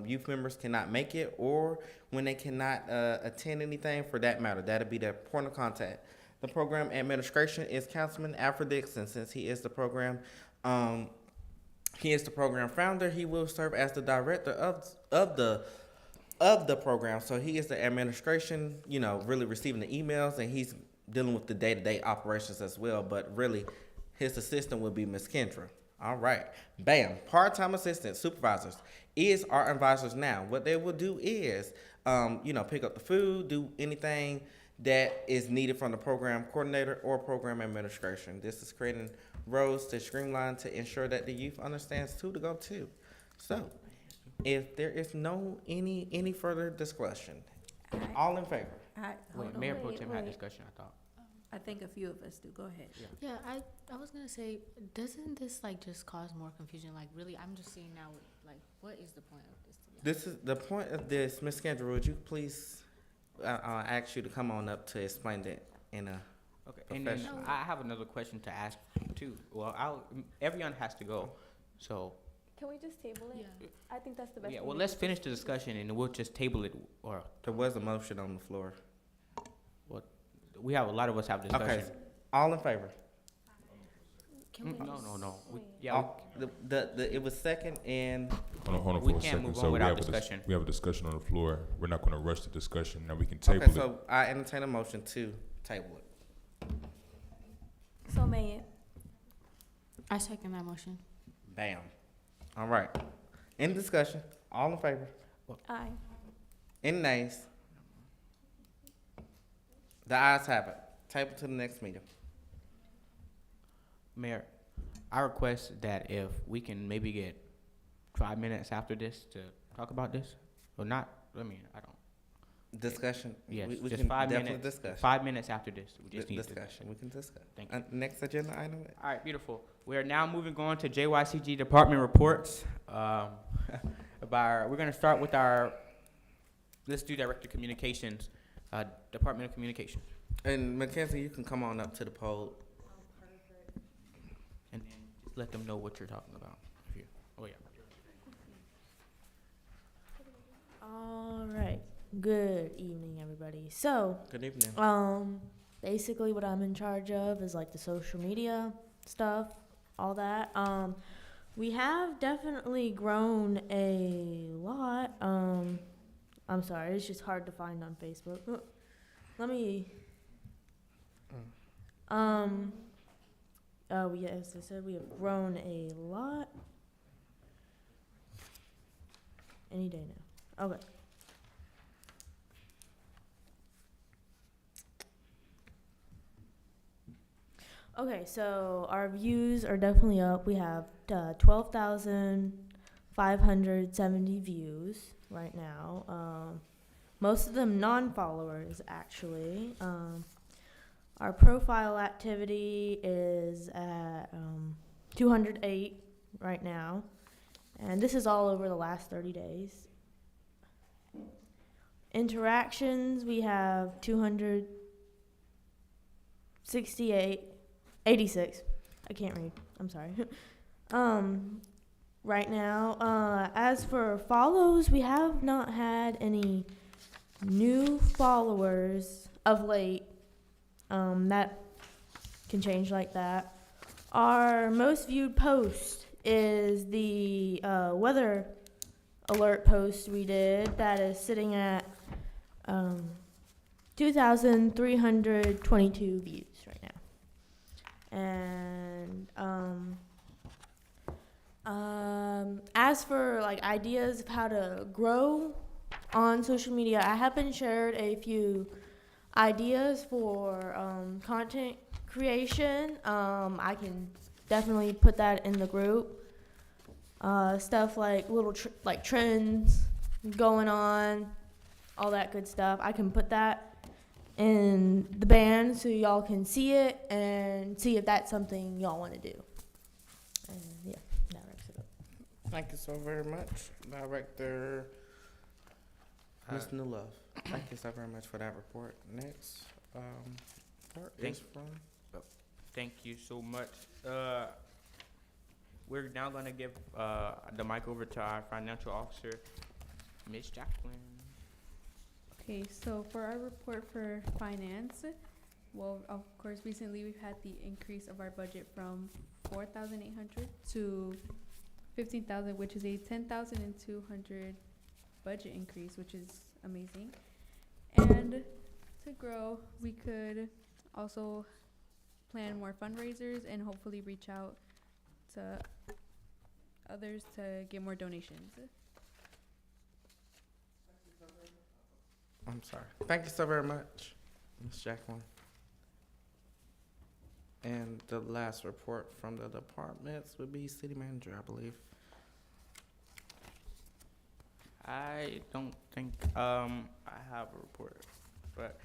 [SPEAKER 1] youth members cannot make it or when they cannot attend anything for that matter. That'll be their point of contact. The program administration is Councilman Alfred Dixon, since he is the program He is the program founder. He will serve as the director of the program. So he is the administration, really receiving the emails, and he's dealing with the day-to-day operations as well. But really, his assistant will be Miss Kendra. All right. Bam. Part-time assistant supervisors is our advisors now. What they will do is, pick up the food, do anything that is needed from the program coordinator or program administration. This is creating roles to streamline to ensure that the youth understands who to go to. So, if there is any further discussion, all in favor?
[SPEAKER 2] Wait, Mayor Pro Tem had discussion, I thought.
[SPEAKER 14] I think a few of us do. Go ahead.
[SPEAKER 3] Yeah, I was gonna say, doesn't this just cause more confusion? Like, really, I'm just seeing now, what is the point of this?
[SPEAKER 1] This is the point of this. Ms. Kendra, would you please, I'll ask you to come on up to explain it in a
[SPEAKER 2] Okay, and then
[SPEAKER 1] professional.
[SPEAKER 2] I have another question to ask too. Well, everyone has to go, so
[SPEAKER 9] Can we just table it?
[SPEAKER 3] Yeah.
[SPEAKER 9] I think that's the best.
[SPEAKER 2] yeah.
[SPEAKER 9] thing
[SPEAKER 2] Well,
[SPEAKER 9] to
[SPEAKER 2] let's
[SPEAKER 9] do.
[SPEAKER 2] finish the discussion and we'll just table it. Or
[SPEAKER 1] There was a motion on the floor.
[SPEAKER 2] we have a lot of us have discussion.
[SPEAKER 1] Okay, all in favor?
[SPEAKER 3] Can we
[SPEAKER 2] No.
[SPEAKER 9] Wait.
[SPEAKER 1] It was second and
[SPEAKER 4] Hold on
[SPEAKER 2] We
[SPEAKER 4] for a
[SPEAKER 2] can't
[SPEAKER 4] second.
[SPEAKER 2] move on
[SPEAKER 4] So
[SPEAKER 2] without
[SPEAKER 4] have
[SPEAKER 2] discussion.
[SPEAKER 4] we have a discussion on the floor. We're not gonna rush the discussion. Now we can table
[SPEAKER 1] okay,
[SPEAKER 4] it.
[SPEAKER 1] so I entertain a motion to table it.
[SPEAKER 9] So may it.
[SPEAKER 3] I second that motion.
[SPEAKER 1] Bam. All right. In discussion, all in favor?
[SPEAKER 9] Aye.
[SPEAKER 1] Any nays? The ayes have it. Table to the next meeting.
[SPEAKER 2] Mayor, I request that if we can maybe get 5 minutes after this to talk about this, or not. I mean, I don't.
[SPEAKER 1] Discussion.
[SPEAKER 2] Yes,
[SPEAKER 1] we
[SPEAKER 2] just
[SPEAKER 1] can
[SPEAKER 2] 5
[SPEAKER 1] definitely
[SPEAKER 2] minutes.
[SPEAKER 1] discuss.
[SPEAKER 2] 5 minutes after this, we just need
[SPEAKER 1] Discussion. We can discuss.
[SPEAKER 2] Thank you.
[SPEAKER 1] Next agenda item.
[SPEAKER 2] All right, beautiful. We are now moving on to JYCG department reports. We're gonna start with let's do Director Communications, Department of Communications.
[SPEAKER 1] And Mackenzie, you can come on up to the pole.
[SPEAKER 2] And then just let them know what you're talking about. Oh, yeah.
[SPEAKER 5] All right. Good evening, everybody. So,
[SPEAKER 1] Good evening.
[SPEAKER 5] basically what I'm in charge of is the social media stuff, all that. We have definitely grown a lot. I'm sorry, it's just hard to find on Facebook. Let me. Yes, I said we have grown a lot. Any day now. Okay. Okay, so our views are definitely up. We have 12,570 views right now. Most of them non-followers, actually. Our profile activity is at 208 right now, and this is all over the last 30 days. Interactions, we have 86. I can't read. I'm sorry. Right now, as for follows, we have not had any new followers of late. That can change like that. Our most viewed post is the weather alert post we did. That is sitting at 2,322 views right now. And as for ideas of how to grow on social media, I have been shared a few ideas for content creation. I can definitely put that in the group. Stuff like little trends going on, all that good stuff. I can put that in the band so y'all can see it and see if that's something y'all want to do. And yeah, that wraps it up.
[SPEAKER 1] Thank you so very much, Director Ms. Newlove. Thank you so very much for that report. Next part is from.
[SPEAKER 2] Thank you so much. We're now going to give the mic over to our financial officer, Ms. Jacqueline.
[SPEAKER 11] Okay, so for our report for finance, well, of course, recently we've had the increase of our budget from 4,800 to 15,000, which is a 10,200 budget increase, which is amazing. And to grow, we could also plan more fundraisers and hopefully reach out to others to get more donations.
[SPEAKER 1] I'm sorry. Thank you so very much, Ms. Jacqueline. And the last report from the departments would be city manager, I believe.
[SPEAKER 2] I don't think I have a report, but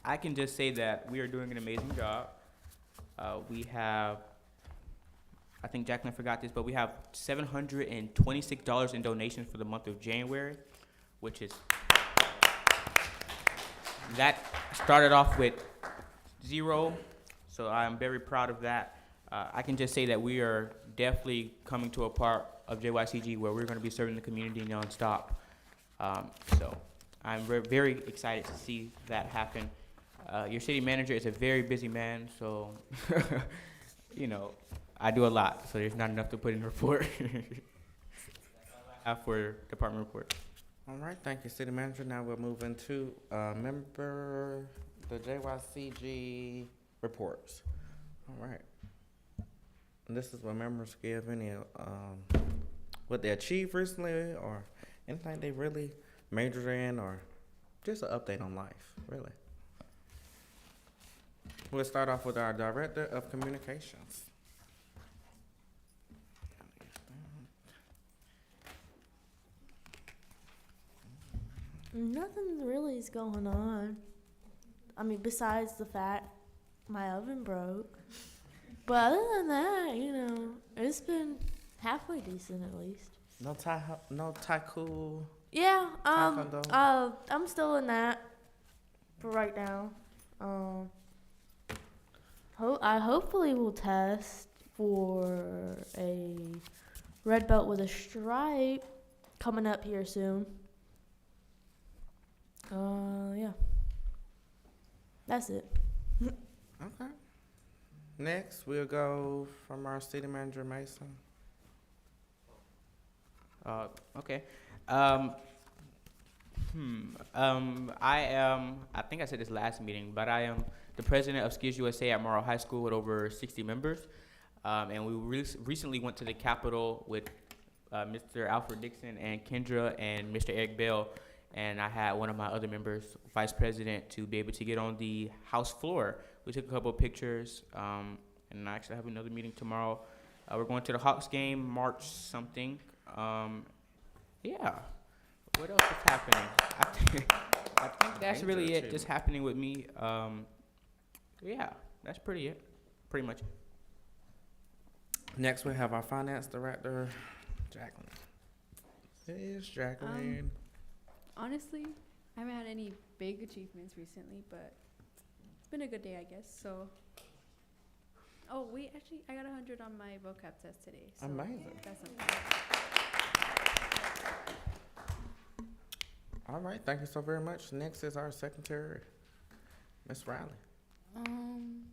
[SPEAKER 2] I can just say that we are doing an amazing job. We have, I think Jacqueline forgot this, but we have $726 in donations for the month of January, which is, that started off with 0, so I'm very proud of that. I can just say that we are definitely coming to a part of JYCG where we're going to be serving the community nonstop. So I'm very excited to see that happen. Your city manager is a very busy man, so you know, I do a lot, so there's not enough to put in the report. For department report.
[SPEAKER 1] All right, thank you, city manager. Now we'll move into the JYCG reports. All right. And this is where members give any what they achieved recently or anything they really majored in or just an update on life, really. We'll start off with our Director of Communications.
[SPEAKER 5] Nothing really is going on. I mean, besides the fact my oven broke. But other than that, you know, it's been halfway decent at least.
[SPEAKER 1] No Taiku.
[SPEAKER 5] Yeah,
[SPEAKER 1] Taekwondo?
[SPEAKER 5] I'm still in that for right now. I hopefully will test for a red belt with a stripe coming up here soon. Yeah. That's it.
[SPEAKER 1] Okay. Next, we'll go from our city manager, Mason.
[SPEAKER 2] Okay. I think I said this last meeting, but I am the president of Skills USA at Morrow High School with over 60 members. And we recently went to the Capitol with Mr. Alfred Dixon and Kendra and Mr. Eric Bell. And I had one of my other members, vice president, to be able to get on the House floor. We took a couple of pictures, and I actually have another meeting tomorrow. We're going to the Hawks game, March something. Yeah. What else is happening? I think that's really it, just happening with me. Yeah, that's pretty much it.
[SPEAKER 1] Next, we have our finance director, Jacqueline. Here's Jacqueline.
[SPEAKER 11] Honestly, I haven't had any big achievements recently, but it's been a good day, I guess. So, I got 100 on my vocab test today. So
[SPEAKER 1] amazing.
[SPEAKER 11] That's something.
[SPEAKER 1] All right, thank you so very much. Next is our secretary, Miss Riley.
[SPEAKER 13] I'm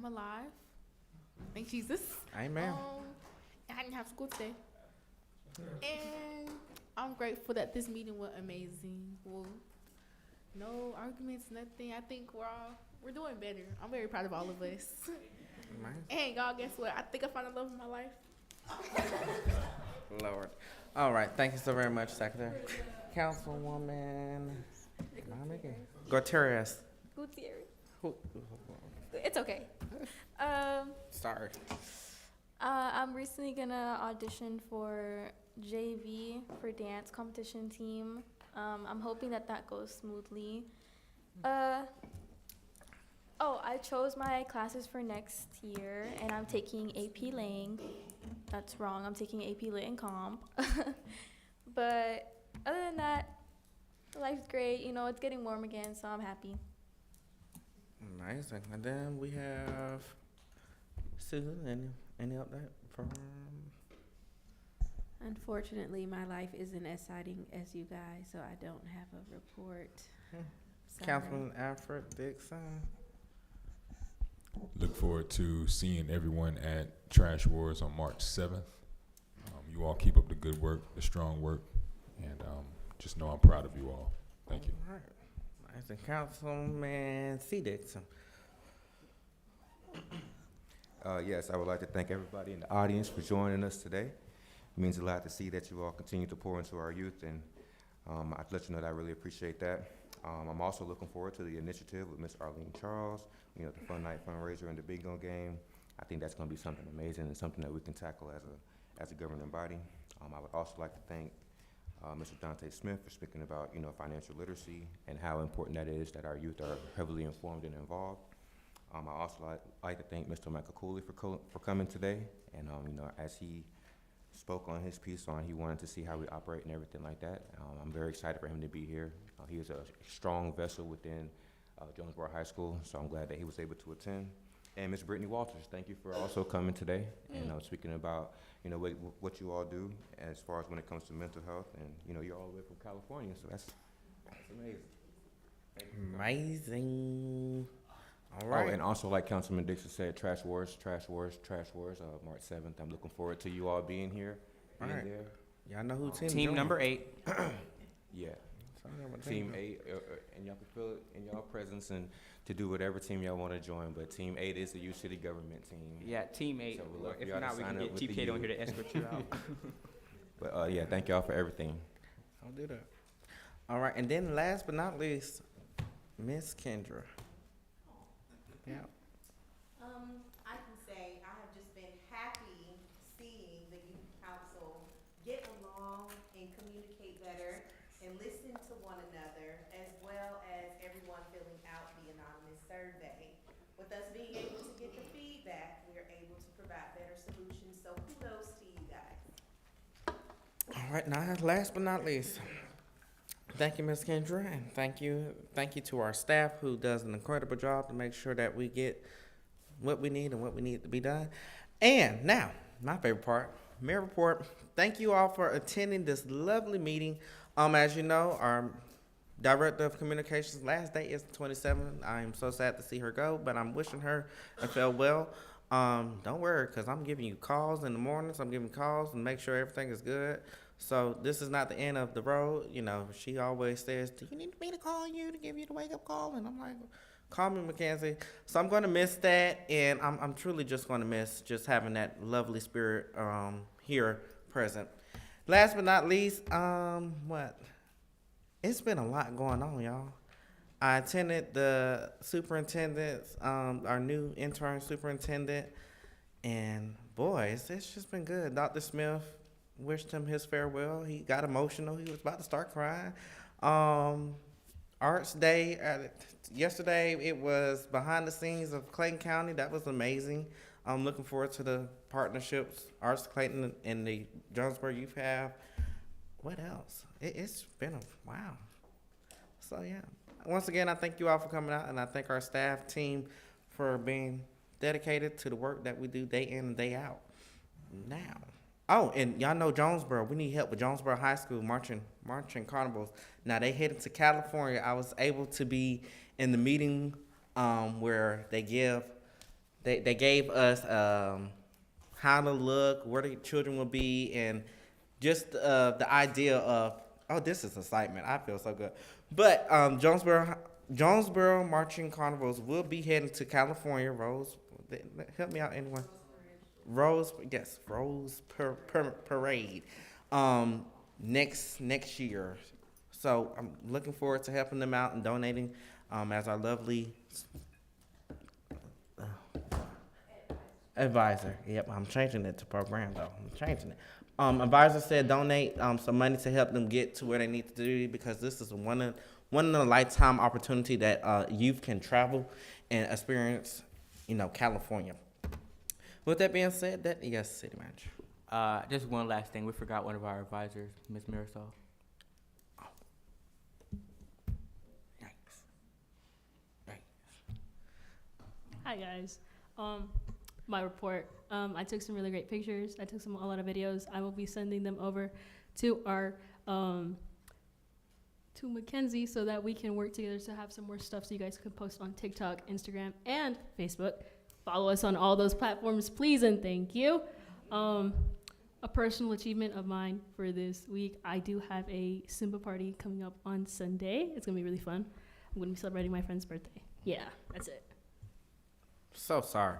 [SPEAKER 13] alive. Thank Jesus.
[SPEAKER 1] Amen.
[SPEAKER 13] I didn't have school today. And I'm grateful that this meeting was amazing. Well, no arguments, nothing. I think we're doing better. I'm very proud of all of us. And y'all, guess what? I think I found the love of my life.
[SPEAKER 1] Lord. All right, thank you so very much, Secretary. Councilwoman Gutierrez.
[SPEAKER 9] It's okay.
[SPEAKER 1] Sorry.
[SPEAKER 9] I'm recently gonna audition for JV for dance competition team. I'm hoping that goes smoothly. I chose my classes for next year, and I'm taking AP Lang. That's wrong. I'm taking AP Lit and Comp. But other than that, life's great. You know, it's getting warm again, so I'm happy.
[SPEAKER 1] Amazing. And then we have Susan. Any update from?
[SPEAKER 14] Unfortunately, my life isn't as exciting as you guys, so I don't have a report.
[SPEAKER 1] Councilman Alfred Dixon.
[SPEAKER 4] Look forward to seeing everyone at Trash Wars on March 7th. You all keep up the good work, the strong work, and just know I'm proud of you all. Thank you.
[SPEAKER 1] All right. Nice. And Councilman C. Dixon.
[SPEAKER 12] Yes, I would like to thank everybody in the audience for joining us today. It means a lot to see that you all continue to pour into our youth, and I'd let you know that I really appreciate that. I'm also looking forward to the initiative with Miss Arlene Charles, you know, the Fun Night fundraiser and the bingo game. I think that's going to be something amazing and something that we can tackle as a governing body. I would also like to thank Mr. Dante Smith for speaking about, you know, financial literacy and how important that is that our youth are heavily informed and involved. I also like to thank Mr. Michael Cooley for coming today, and you know, as he spoke on his piece on he wanted to see how we operate and everything like that. I'm very excited for him to be here. He is a strong vessel within Jonesboro High School, so I'm glad that he was able to attend. And Ms. Brittany Walters, thank you for also coming today and speaking about, you know, what you all do as far as when it comes to mental health. And, you know, you're all the way from California, so that's amazing. Thank you.
[SPEAKER 1] Amazing. All right.
[SPEAKER 12] Oh, and also, like Councilman Dixon said, Trash Wars, March 7th. I'm looking forward to you all being here, being
[SPEAKER 1] Right.
[SPEAKER 12] there.
[SPEAKER 1] Y'all know who team
[SPEAKER 2] Team
[SPEAKER 1] joined.
[SPEAKER 2] number 8.
[SPEAKER 12] Yeah.
[SPEAKER 1] Sorry, I'm
[SPEAKER 12] Team 8, and y'all can feel it in y'all presence and to do whatever team y'all want to join. But Team 8 is the U City government team.
[SPEAKER 2] Yeah, Team 8.
[SPEAKER 12] So we'd love for
[SPEAKER 2] If
[SPEAKER 12] y'all to
[SPEAKER 2] not, we
[SPEAKER 12] sign
[SPEAKER 2] can
[SPEAKER 12] up
[SPEAKER 2] get
[SPEAKER 12] with the
[SPEAKER 2] TK on
[SPEAKER 12] U.
[SPEAKER 2] here to escort you out.
[SPEAKER 12] But yeah, thank y'all for everything.
[SPEAKER 1] I'll do that. All right, and then last but not least, Miss Kendra. Yeah.
[SPEAKER 15] I can say I have just been happy seeing the youth council get along and communicate better and listen to one another, as well as everyone filling out the anonymous survey. With us being able to get the feedback, we're able to provide better solutions, so kudos to you guys.
[SPEAKER 1] All right, now last but not least, thank you, Ms. Kendra, and thank you to our staff who does an incredible job to make sure that we get what we need and what we need to be done. And now, my favorite part, mayor report. Thank you all for attending this lovely meeting. As you know, our director of communications last day is the 27th. I am so sad to see her go, but I'm wishing her a farewell. Don't worry, because I'm giving you calls in the mornings. I'm giving calls and make sure everything is good. So this is not the end of the road. You know, she always says, do you need me to call you to give you the wake-up call? And I'm like, call me, Mackenzie. So I'm going to miss that, and I'm truly just going to miss just having that lovely spirit here present. Last but not least, it's been a lot going on, y'all. I attended the superintendent's, our new intern superintendent, and boy, it's just been good. Dr. Smith wished him his farewell. He got emotional. He was about to start crying. Arts Day, yesterday it was behind the scenes of Clayton County. That was amazing. I'm looking forward to the partnerships Arts Clayton and the Jonesboro Youth have. What else? It's been a wow. So yeah. Once again, I thank you all for coming out, and I thank our staff team for being dedicated to the work that we do day in and day out. Now, oh, and y'all know Jonesboro. We need help with Jonesboro High School marching carnivals. Now they headed to California. I was able to be in the meeting where they gave us how to look, where the children will be, and just the idea of, oh, this is excitement. I feel so good. But Jonesboro Marching Carnivals will be heading to California. Rose, help me out, anyone. Rose Parade next year. So I'm looking forward to helping them out and donating as our lovely advisor. Yep, I'm changing it to program though. I'm changing it. Advisor said donate some money to help them get to where they need to do, because this is one in a lifetime opportunity that youth can travel and experience, California. With that being said, yes, City Manager.
[SPEAKER 2] Just one last thing. We forgot one of our advisors, Ms. Marisol.
[SPEAKER 16] Hi guys. My report. I took some really great pictures. I took a lot of videos. I will be sending them over to our to Mackenzie so that we can work together to have some more stuff so you guys can post on TikTok, Instagram, and Facebook. Follow us on all those platforms, please and thank you. A personal achievement of mine for this week, I do have a Simba party coming up on Sunday. It's going to be really fun. I'm going to be celebrating my friend's birthday. Yeah, that's it.
[SPEAKER 1] So sorry.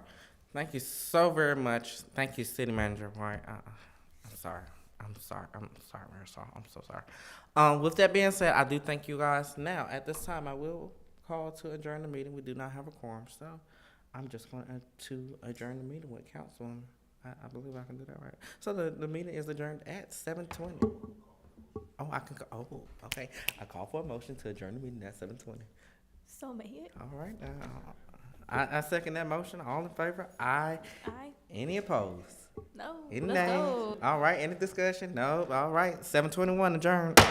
[SPEAKER 1] Thank you so very much. Thank you, City Manager White. I'm sorry. I'm sorry, Marisol. I'm so sorry. With that being said, I do thank you guys. Now, at this time, I will call to adjourn the meeting. We do not have a quorum, so I'm just going to adjourn the meeting with council. I believe I can do that right. So the meeting is adjourned at 7:20. Oh, I can. Okay. I call for a motion to adjourn the meeting at 7:20.
[SPEAKER 9] So made.
[SPEAKER 1] All right. I second that motion. All in favor? Aye.
[SPEAKER 9] Aye.
[SPEAKER 1] Any opposed?
[SPEAKER 9] No.
[SPEAKER 1] Any
[SPEAKER 9] Let's
[SPEAKER 1] nays?
[SPEAKER 9] go.
[SPEAKER 1] All right. Any discussion? No. All right. 7:21 adjourned.